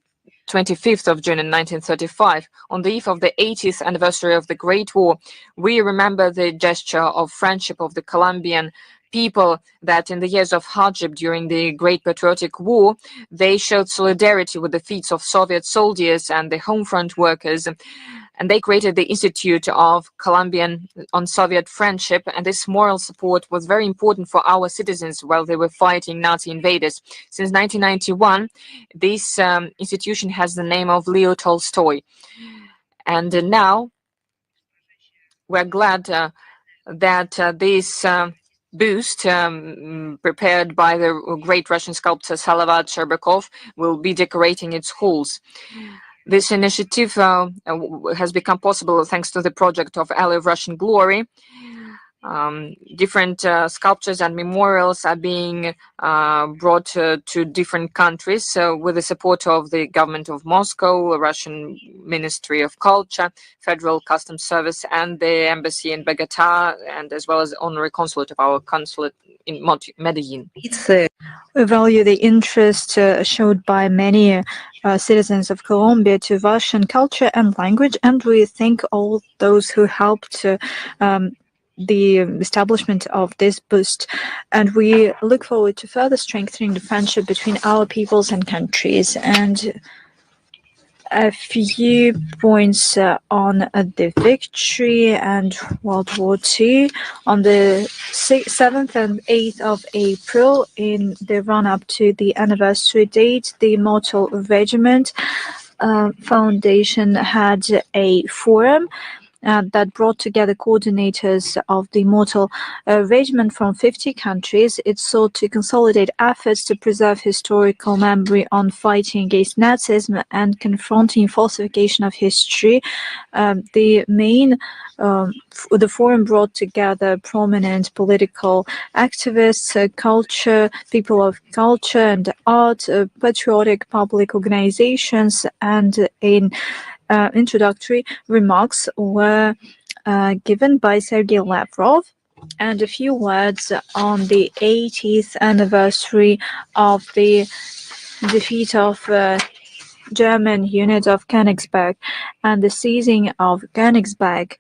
25th of June in 1935. On the eve of the 80th anniversary of the Great War, we remember the gesture of friendship of the Colombian people that in the years of hardship during the Great Patriotic War, they showed solidarity with the feats of Soviet soldiers and the home front workers. And they created the Institute of Colombian on Soviet Friendship, and this moral support was very important for our citizens while they were fighting Nazi invaders. Since 1991, this institution has the name of Leo Tolstoy. And now we're glad that this boost prepared by the great Russian sculptor Salavat Sherbakov will be decorating its halls. This initiative has become possible thanks to the project of Alley of Russian Glory. Different sculptures and memorials are being brought to different countries with the support of the government of Moscow, Russian Ministry of Culture, Federal Customs Service, and the embassy in Bogota, and as well as the honorary consulate of our consulate in Medellin. We value the interest showed by many citizens of Colombia to Russian culture and language, and we thank all those who helped the establishment of this boost. And we look forward to further strengthening the friendship between our peoples and countries. And a few points on the victory and World War II. On the 7th and 8th of April, in the run-up to the anniversary date, the Mortal Regiment Foundation had a forum that brought together coordinators of the Mortal Regiment from 50 countries. It sought to consolidate efforts to preserve historical memory on fighting against Nazism and confronting falsification of history. The forum brought together prominent political activists, culture, people of culture and art, patriotic public organizations, and in introductory remarks were given by Sergei Lavrov, and a few words on the 80th anniversary of the defeat of German unit of Königsberg and the seizing of Königsberg,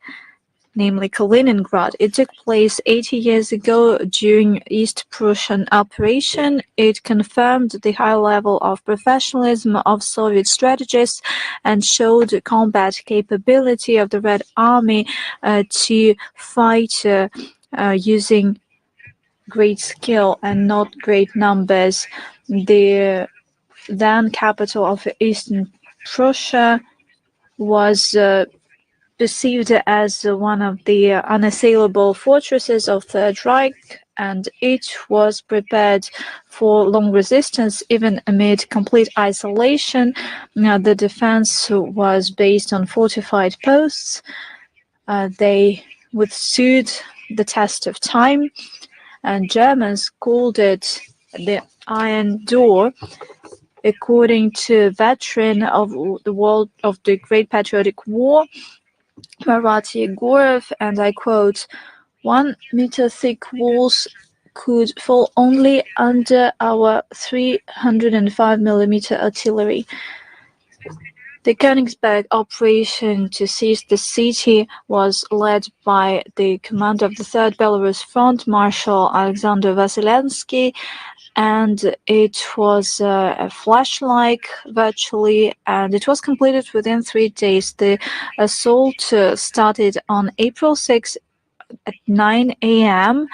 namely Kaliningrad. It took place 80 years ago during East Prussian operation. It confirmed the high level of professionalism of Soviet strategists and showed the combat capability of the Red Army to fight using great skill and not great numbers. The then capital of Eastern Prussia was perceived as one of the unassailable fortresses of Third Reich, and it was prepared for long resistance even amid complete isolation. The defense was based on fortified posts. They withstood the test of time, and Germans called it the Iron Door. According to a veteran of the Great Patriotic War, Marathi Gurov, and I quote, 1 meter thick walls could fall only under our 305mm artillery. The Königsberg operation to seize the city was led by the commander of the 3rd Belarus Front, Marshal Alexander Vasilevsky, and it was a flash-like virtually, and it was completed within 3 days. The assault started on April 6 at 9 a.m.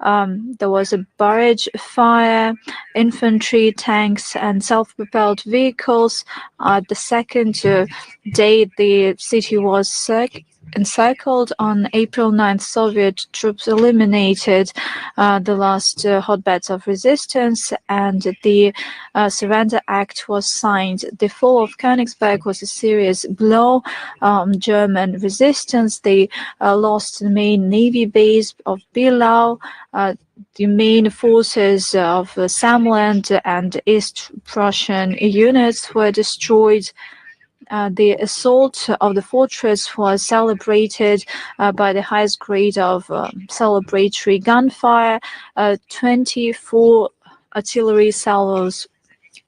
There was a barrage fire, infantry, tanks, and self-propelled vehicles. The second day, the city was encircled. On April 9th, Soviet troops eliminated the last hotbeds of resistance, and the Surrender Act was signed. The fall of Königsberg was a serious blow on German resistance. They lost the main navy base of Billau. The main forces of Samland and East Prussian units were destroyed. The assault of the fortress was celebrated by the highest grade of celebratory gunfire, 24 artillery salvos,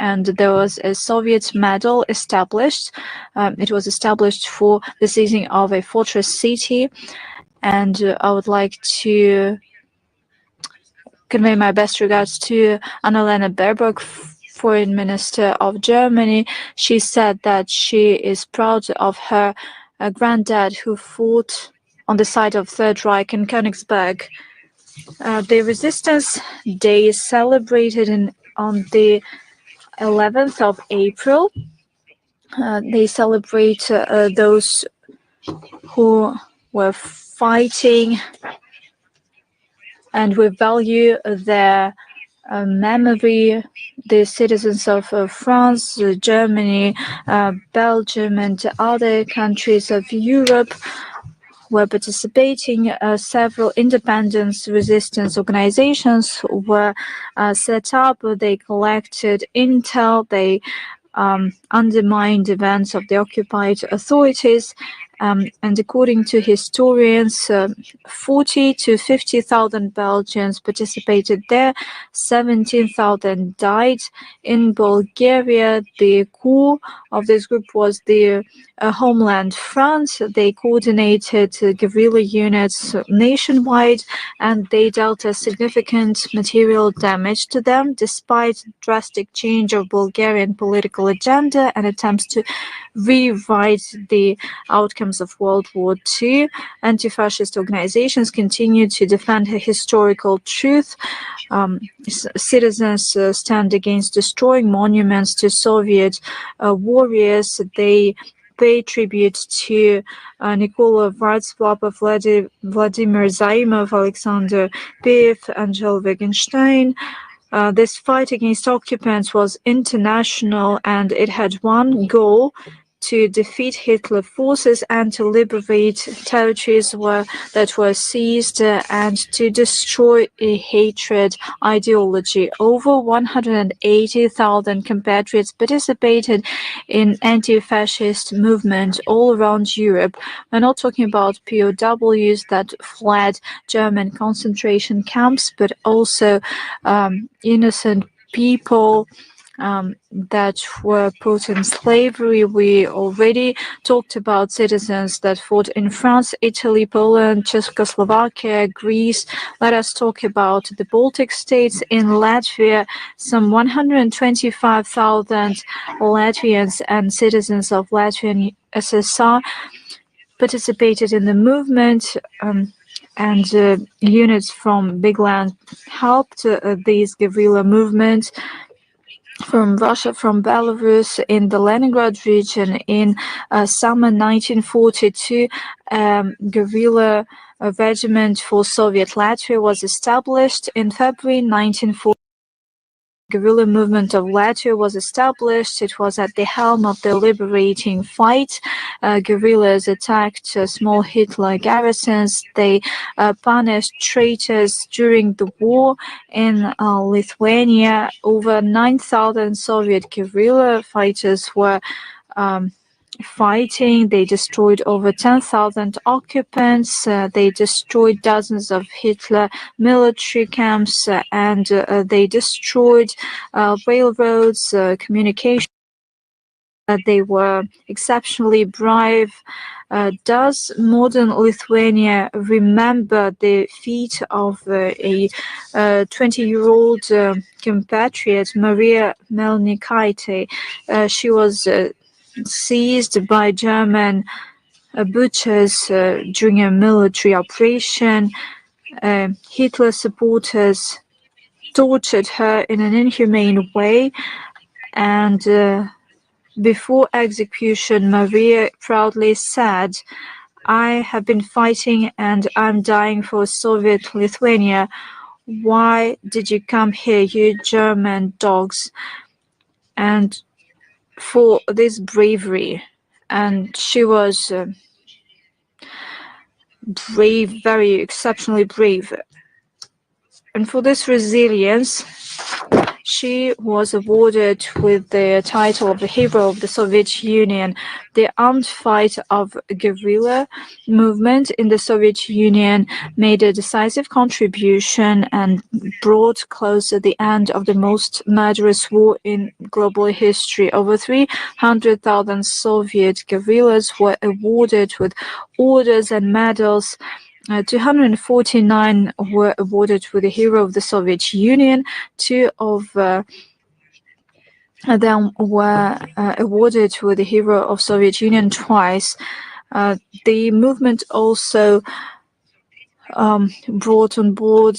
and there was a Soviet medal established. It was established for the seizing of a fortress city, and I would like to convey my best regards to Annalena Baerbock, Foreign Minister of Germany. She said that she is proud of her granddad who fought on the side of Third Reich in Königsberg. The Resistance Day is celebrated on the 11th of April. They celebrate those who were fighting, and we value their memory. The citizens of France, Germany, Belgium, and other countries of Europe were participating. Several independence resistance organizations were set up. They collected intel. They undermined events of the occupied authorities. And according to historians, 40 to 50,000 Belgians participated there. 17,000 died. In Bulgaria, the core of this group was the Homeland Front. They coordinated guerrilla units nationwide, and they dealt a significant material damage to them, despite drastic change of Bulgarian political agenda and attempts to rewrite the outcomes of World War II. Anti-fascist organizations continue to defend historical truth. Citizens stand against destroying monuments to Soviet warriors. They pay tribute to Nikola Varsvapa, Vladimir Zaimov, Alexander Piev, Angel Wittgenstein. This fight against occupants was international, and it had one goal: to defeat Hitler forces and to liberate territories that were seized, and to destroy a hatred ideology. Over 180,000 compatriots participated in anti-fascist movement all around Europe. We're not talking about POWs that fled German concentration camps, but also innocent people that were put in slavery. We already talked about citizens that fought in France, Italy, Poland, Czechoslovakia, Greece. Let us talk about the Baltic states. In Latvia, some 125,000 Latvians and citizens of Latvian SSR participated in the movement, and units from Big Land helped these guerrilla movements. From Russia, from Belarus, in the Leningrad region in summer 1942, guerrilla regiment for Soviet Latvia was established. In February 1940, guerrilla movement of Latvia was established. It was at the helm of the liberating fight. Guerrillas attacked small Hitler garrisons. They punished traitors during the war. In Lithuania, over 9,000 Soviet guerrilla fighters were fighting. They destroyed over 10,000 occupants. They destroyed dozens of Hitler military camps, and they destroyed railroads, communication. They were exceptionally brave. Does modern Lithuania remember the feat of a 20-year-old compatriot, Maria Melnikaite? She was seized by German butchers during a military operation. Hitler supporters tortured her in an inhumane way, and before execution, Maria proudly said, "I have been fighting and I'm dying for Soviet Lithuania. Why did you come here, you German dogs?" And for this bravery, and she was brave, very exceptionally brave. And for this resilience, she was awarded with the title of the Hero of the Soviet Union. The armed fight of guerrilla movement in the Soviet Union made a decisive contribution and brought closer the end of the most murderous war in global history. Over 300,000 Soviet guerrillas were awarded with orders and medals. 249 were awarded with the Hero of the Soviet Union. Two of them were awarded with the Hero of Soviet Union twice. The movement also brought on board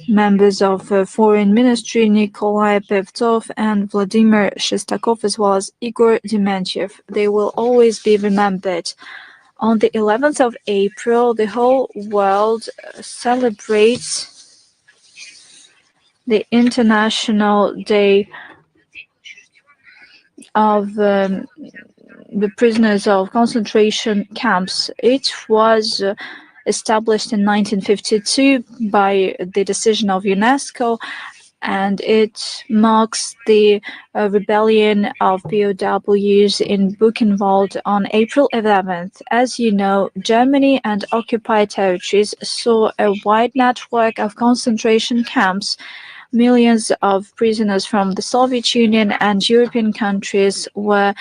members of Foreign Ministry Nikolai Pevtov and Vladimir Shestakov, as well as Igor Dementyev. They will always be remembered. On the 11th of April, the whole world celebrates the International Day of the prisoners of concentration camps. It was established in 1952 by the decision of UNESCO, and it marks the rebellion of POWs in Buchenwald on April 11th. As you know, Germany and occupied territories saw a wide network of concentration camps. Millions of prisoners from the Soviet Union and European countries were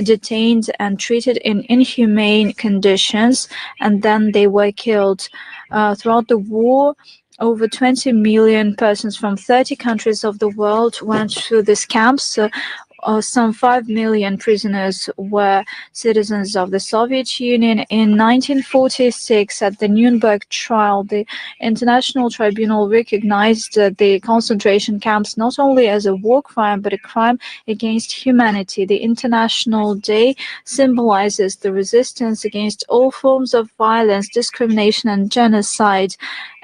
detained and treated in inhumane conditions, and then they were killed. Throughout the war, over 20 million persons from 30 countries of the world went through these camps. Some 5 million prisoners were citizens of the Soviet Union. In 1946, at the Nuremberg trial, the International Tribunal recognized the concentration camps not only as a war crime, but a crime against humanity. The International Day symbolizes the resistance against all forms of violence, discrimination, and genocide.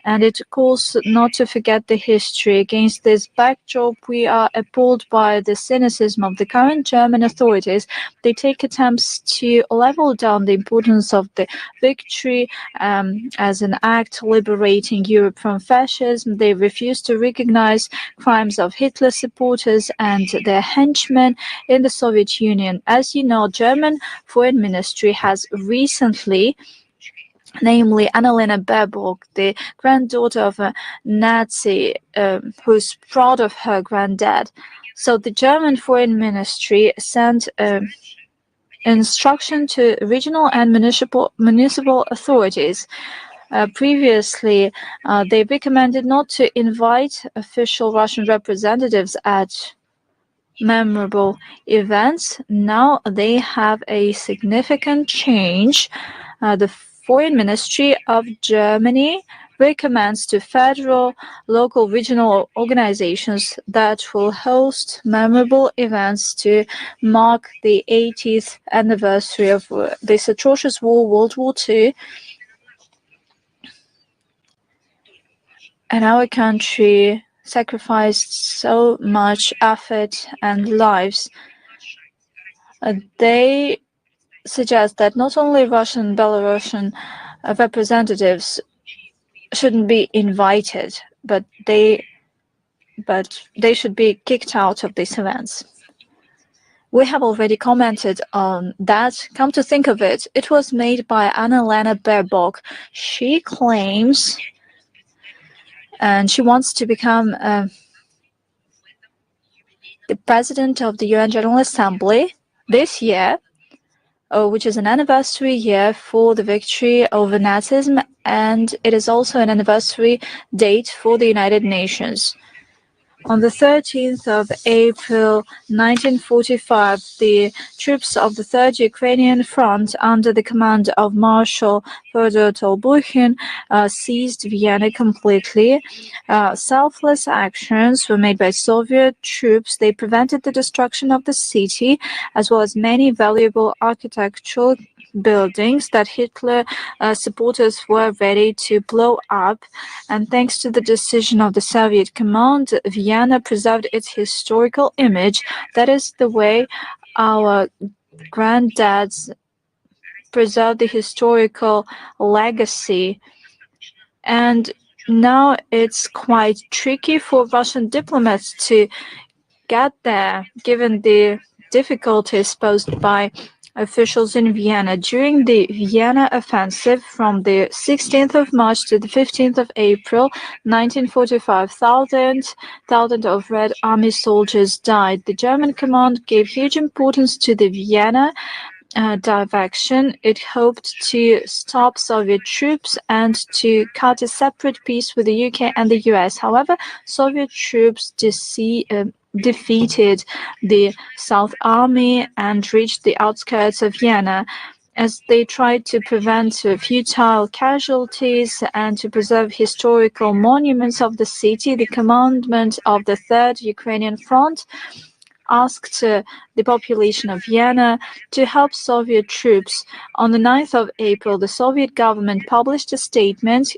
And it calls not to forget the history. Against this backdrop, we are appalled by the cynicism of the current German authorities. They take attempts to level down the importance of the victory as an act liberating Europe from fascism. They refuse to recognize crimes of Hitler supporters and their henchmen in the Soviet Union. As you know, German Foreign Ministry has recently, namely Annalena Baerbock, the granddaughter of a Nazi who's proud of her granddad. So the German Foreign Ministry sent instruction to regional and municipal authorities. Previously, they recommended not to invite official Russian representatives at memorable events. Now they have a significant change. The Foreign Ministry of Germany recommends to federal, local, regional organizations that will host memorable events to mark the 80th anniversary of this atrocious war, World War II. And our country sacrificed so much effort and lives. They suggest that not only Russian and Belarusian representatives shouldn't be invited, but they should be kicked out of these events. We have already commented on that. Come to think of it, it was made by Annalena Baerbock. She claims and she wants to become the president of the UN General Assembly this year, which is an anniversary year for the victory over Nazism, and it is also an anniversary date for the United Nations. On the 13th of April 1945, the troops of the Third Ukrainian Front, under the command of Marshal Fyodor Tolbukhin, seized Vienna completely. Selfless actions were made by Soviet troops. They prevented the destruction of the city, as well as many valuable architectural buildings that Hitler supporters were ready to blow up. And thanks to the decision of the Soviet command, Vienna preserved its historical image. That is the way our granddads preserved the historical legacy. And now it's quite tricky for Russian diplomats to get there, given the difficulties posed by officials in Vienna. During the Vienna offensive from the 16th of March to the 15th of April 1945, thousands of Red Army soldiers died. The German command gave huge importance to the Vienna direction. It hoped to stop Soviet troops and to cut a separate peace with the UK and the US. However, Soviet troops defeated the South Army and reached the outskirts of Vienna. As they tried to prevent futile casualties and to preserve historical monuments of the city, the commandant of the Third Ukrainian Front asked the population of Vienna to help Soviet troops. On the 9th of April, the Soviet government published a statement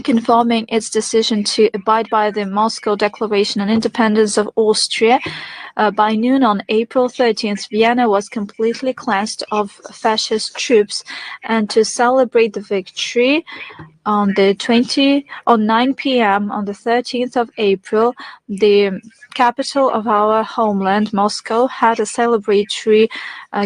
confirming its decision to abide by the Moscow Declaration on Independence of Austria. By noon on April 13th, Vienna was completely cleansed of fascist troops, and to celebrate the victory, on 9 p.m. on the 13th of April, the capital of our homeland, Moscow, had a celebratory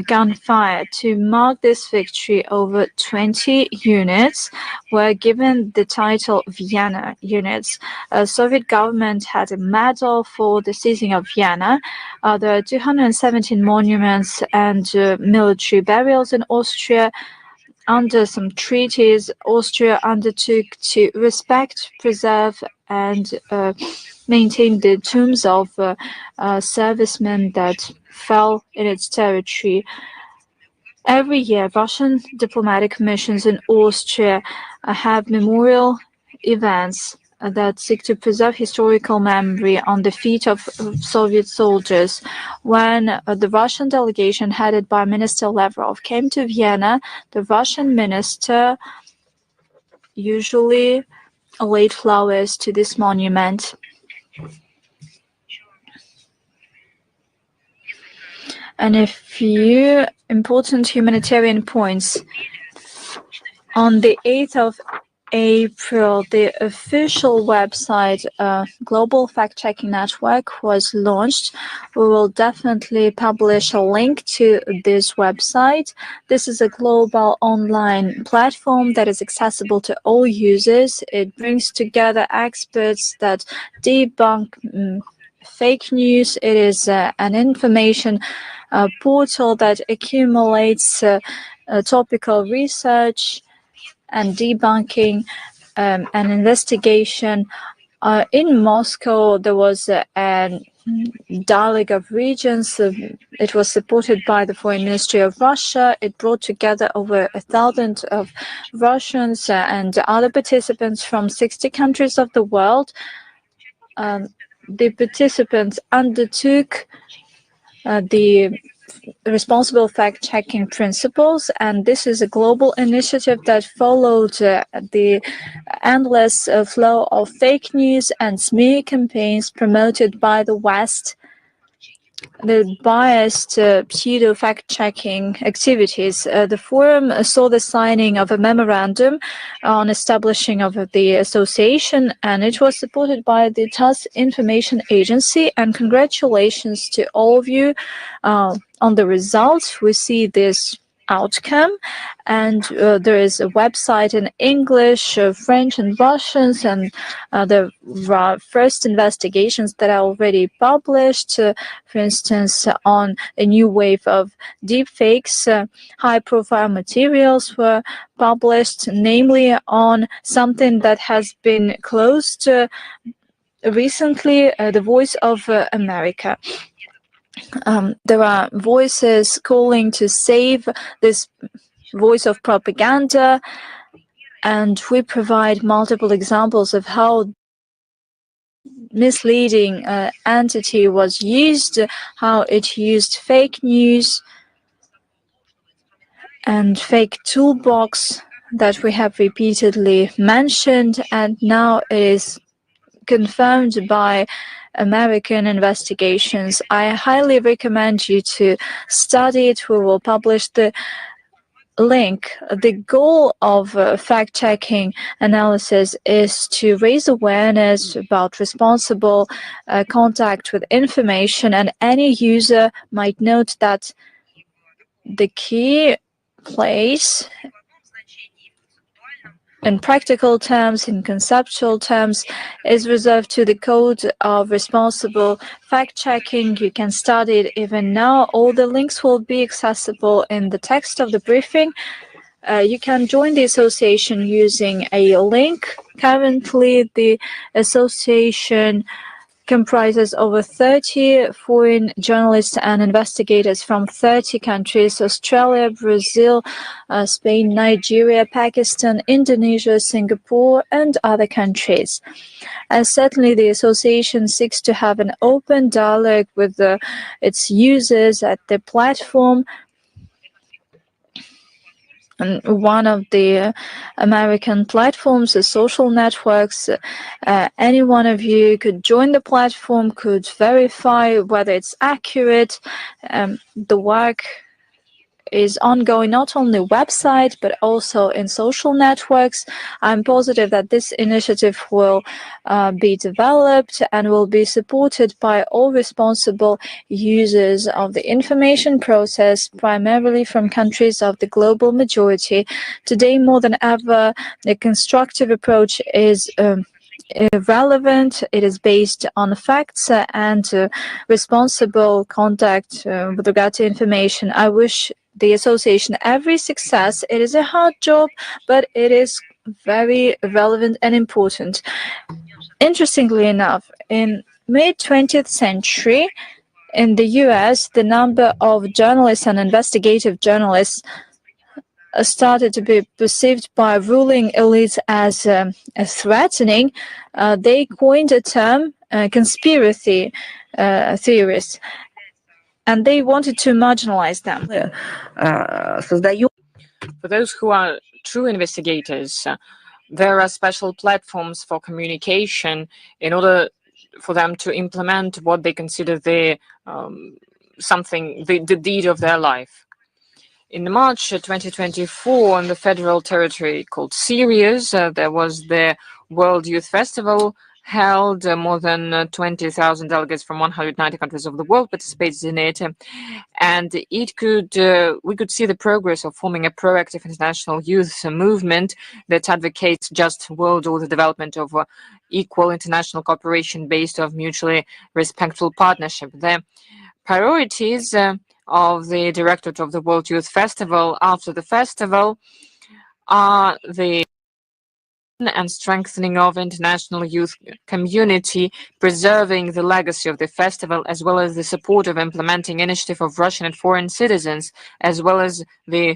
gunfire. To mark this victory, over 20 units were given the title Vienna units. Soviet government had a medal for the seizing of Vienna. There are 217 monuments and military burials in Austria. Under some treaties, Austria undertook to respect, preserve, and maintain the tombs of servicemen that fell in its territory. Every year, Russian diplomatic missions in Austria have memorial events that seek to preserve historical memory on the feet of Soviet soldiers. When the Russian delegation headed by Minister Lavrov came to Vienna, the Russian minister usually laid flowers to this monument. And a few important humanitarian points. On the 8th of April, the official website, Global Fact-Checking Network, was launched. We will definitely publish a link to this website. This is a global online platform that is accessible to all users. It brings together experts that debunk fake news. It is an information portal that accumulates topical research and debunking and investigation. In Moscow, there was a dialogue of regions. It was supported by the Foreign Ministry of Russia. It brought together over 1,000 of Russians and other participants from 60 countries of the world. The participants undertook the responsible fact-checking principles, and this is a global initiative that followed the endless flow of fake news and smear campaigns promoted by the West. The biased pseudo fact-checking activities. The forum saw the signing of a memorandum on establishing of the association, and it was supported by the TASS Information Agency. And congratulations to all of you on the results. We see this outcome, and there is a website in English, French, and Russians, and the first investigations that are already published. For instance, on a new wave of deepfakes, high-profile materials were published, namely on something that has been closed recently, the Voice of America. There are voices calling to save this voice of propaganda, and we provide multiple examples of how misleading entity was used, how it used fake news and fake toolbox that we have repeatedly mentioned, and now it is confirmed by American investigations. I highly recommend you to study it. We will publish the link. The goal of fact-checking analysis is to raise awareness about responsible contact with information, and any user might note that the key place in practical terms, in conceptual terms, is reserved to the code of responsible fact-checking. You can study it even now. All the links will be accessible in the text of the briefing. You can join the association using a link. Currently, the association comprises over 30 foreign journalists and investigators from 30 countries: Australia, Brazil, Spain, Nigeria, Pakistan, Indonesia, Singapore, and other countries. And certainly the association seeks to have an open dialogue with its users at the platform. And one of the American platforms is social networks. Any one of you could join the platform, could verify whether it's accurate. The work is ongoing not only website but also in social networks. I'm positive that this initiative will be developed and will be supported by all responsible users of the information process, primarily from countries of the global majority. Today, more than ever, the constructive approach is relevant. It is based on facts and responsible contact with regard to information. I wish the association every success. It is a hard job, but it is very relevant and important. Interestingly enough, in mid-20th century, in the US, the number of journalists and investigative journalists started to be perceived by ruling elites as threatening. They coined a term, conspiracy theorists, and they wanted to marginalize them. For those who are true investigators, there are special platforms for communication in order for them to implement what they consider the deed of their life. In March 2024, on the federal territory called Sirius, there was the World Youth Festival held. More than 20,000 delegates from 190 countries of the world participated in it, and we could see the progress of forming a proactive international youth movement that advocates just world order development of equal international cooperation based on mutually respectful partnership. The priorities of the Directorate of the World Youth Festival after the festival are the and strengthening of international youth community, preserving the legacy of the festival, as well as the support of implementing initiative of Russian and foreign citizens, as well as the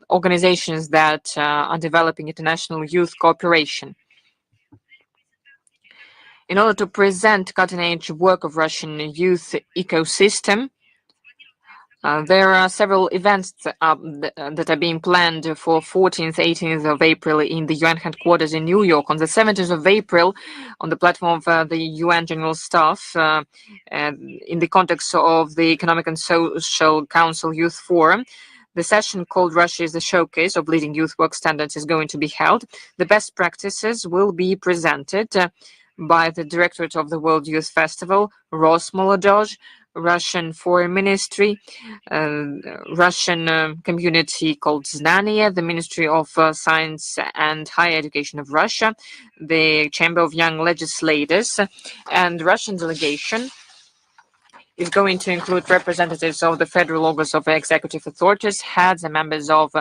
organizations that are developing international youth cooperation. In order to present cutting-edge work of Russian youth ecosystem, there are several events that are being planned for 14th, 18th of April in the UN headquarters in New York. On the 17th of April, on the platform of the UN General Staff, in the context of the Economic and Social Council Youth Forum, the session called Russia is the Showcase of Leading Youth Work Standards is going to be held. The best practices will be presented by the Directorate of the World Youth Festival, Rosmolodezh, Russian Foreign Ministry, Russian community called Znania, the Ministry of Science and Higher Education of Russia, the Chamber of Young Legislators, and Russian delegation is going to include representatives of the federal organs of executive authorities, heads and members of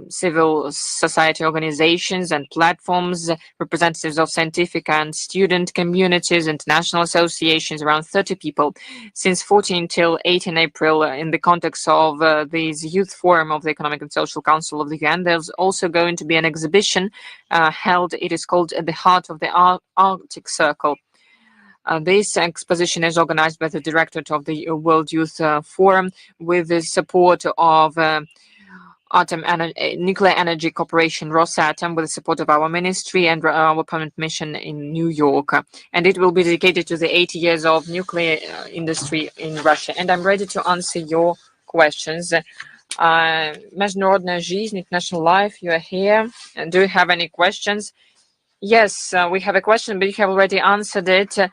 civil society organizations and platforms, representatives of scientific and student communities, international associations, around 30 people, since 14 till 18 April, in the context of this Youth Forum of the Economic and Social Council of the UN. There's also going to be an exhibition held. It is called At the Heart of the Arctic Circle. This exposition is organized by the Directorate of the World Youth Forum with the support of Nuclear Energy Corporation, Rosatom, with the support of our ministry and our permanent mission in New York. And it will be dedicated to the 80 years of nuclear industry in Russia. And I'm ready to answer your questions. Международная жизнь, international life, you are here. And do you have any questions? Yes, we have a question, but you have already answered it in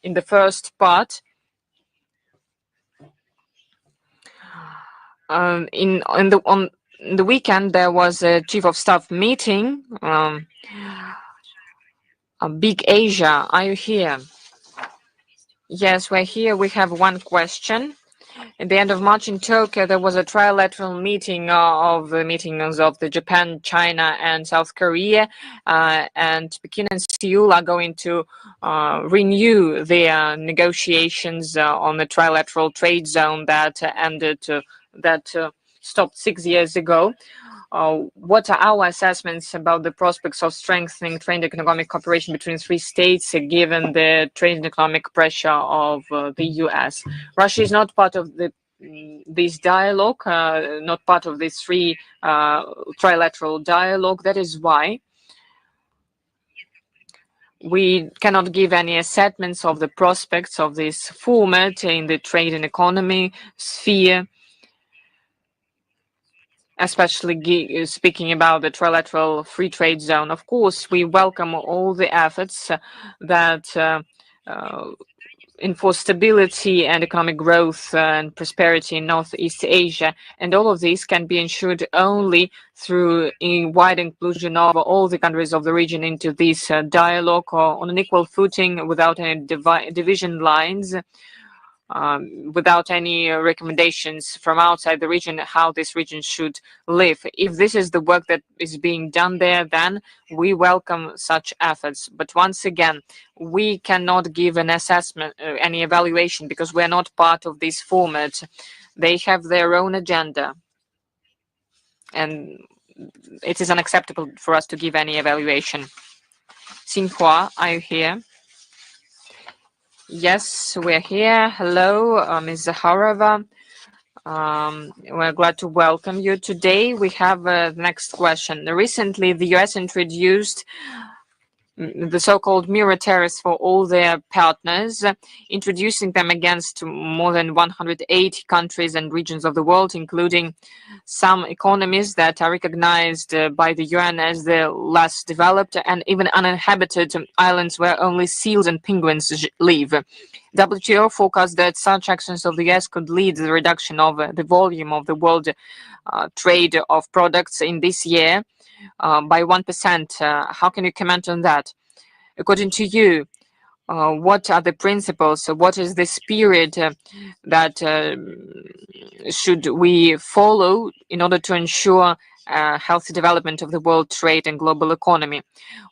the first part. On the weekend, there was a chief of staff meeting. Big Asia, are you here? Yes, we're here. We have one question. At the end of March in Tokyo, there was a trilateral meeting of the meetings of the Japan, China, and South Korea, and Pekin and Seoul are going to renew their negotiations on the trilateral trade zone that ended, that stopped 6 years ago. What are our assessments about the prospects of strengthening trade and economic cooperation between three states, given the trade and economic pressure of the US? Russia is not part of this dialogue, not part of this trilateral dialogue. That is why we cannot give any assessments of the prospects of this format in the trade and economy sphere, especially speaking about the trilateral free trade zone. Of course, we welcome all the efforts that enforce stability and economic growth and prosperity in Northeast Asia. And all of this can be ensured only through a wide inclusion of all the countries of the region into this dialogue on an equal footing, without any division lines. Without any recommendations from outside the region how this region should live. If this is the work that is being done there, then we welcome such efforts. But once again, we cannot give an assessment, any evaluation, because we're not part of this format. They have their own agenda, and it is unacceptable for us to give any evaluation. Xinhua, are you here? Yes, we're here. Hello, Ms. Zaharova. We're glad to welcome you. Today we have the next question. Recently, the US introduced the so-called mirror tariffs for all their partners, introducing them against more than 180 countries and regions of the world, including some economies that are recognized by the UN as the less developed, and even uninhabited islands where only seals and penguins live. WTO forecasts that such actions of the US could lead to the reduction of the volume of the world trade of products in this year by 1%. How can you comment on that? According to you, what are the principles? What is the spirit that should we follow in order to ensure healthy development of the world trade and global economy?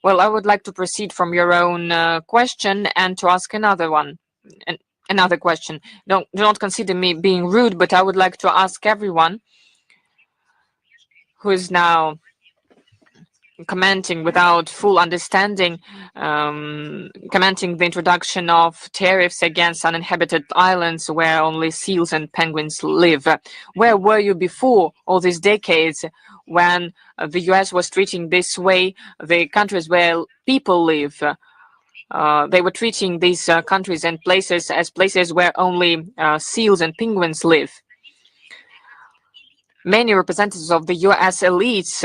Well, I would like to proceed from your own question and to ask another one. Another question. Do not consider me being rude, but I would like to ask everyone who is now commenting without full understanding, commenting the introduction of tariffs against uninhabited islands where only seals and penguins live. Where were you before all these decades when the US was treating this way the countries where people live? They were treating these countries and places as places where only seals and penguins live. Many representatives of the US elites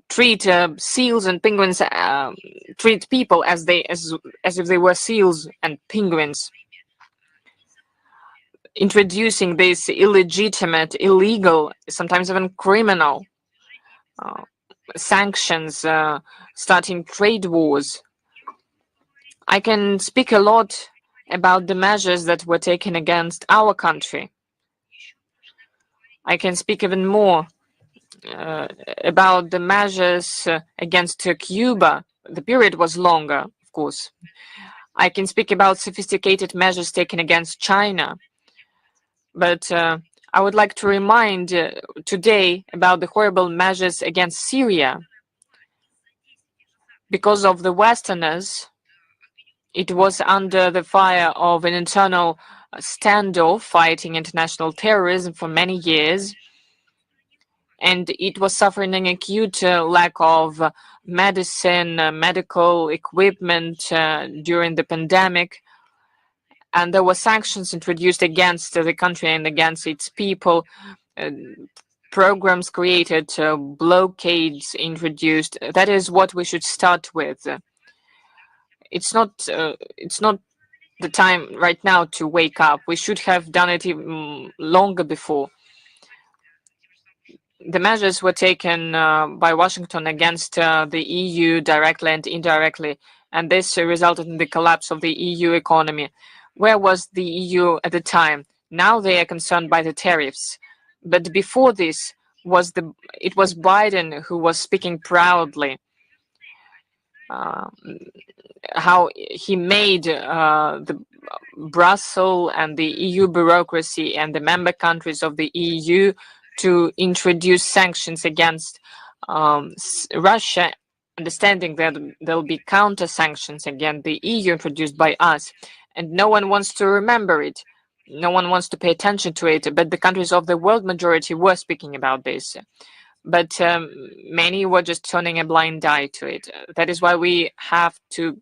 treat seals and penguins, treat people as if they were seals and penguins, introducing this illegitimate, illegal, sometimes even criminal sanctions, starting trade wars. I can speak a lot about the measures that were taken against our country. I can speak even more about the measures against Cuba. The period was longer, of course. I can speak about sophisticated measures taken against China. But I would like to remind today about the horrible measures against Syria. Because of the Westerners, it was under the fire of an internal standoff fighting international terrorism for many years. And it was suffering an acute lack of medicine, medical equipment during the pandemic. And there were sanctions introduced against the country and against its people, programs created, blockades introduced. That is what we should start with. It's not the time right now to wake up. We should have done it even longer before. The measures were taken by Washington against the EU directly and indirectly, and this resulted in the collapse of the EU economy. Where was the EU at the time? Now they are concerned by the tariffs. But before this, it was Biden who was speaking proudly how he made the Brussels and the EU bureaucracy and the member countries of the EU to introduce sanctions against Russia, understanding that there will be counter sanctions against the EU introduced by us. And no one wants to remember it. No one wants to pay attention to it, but the countries of the world majority were speaking about this. But many were just turning a blind eye to it. That is why we have to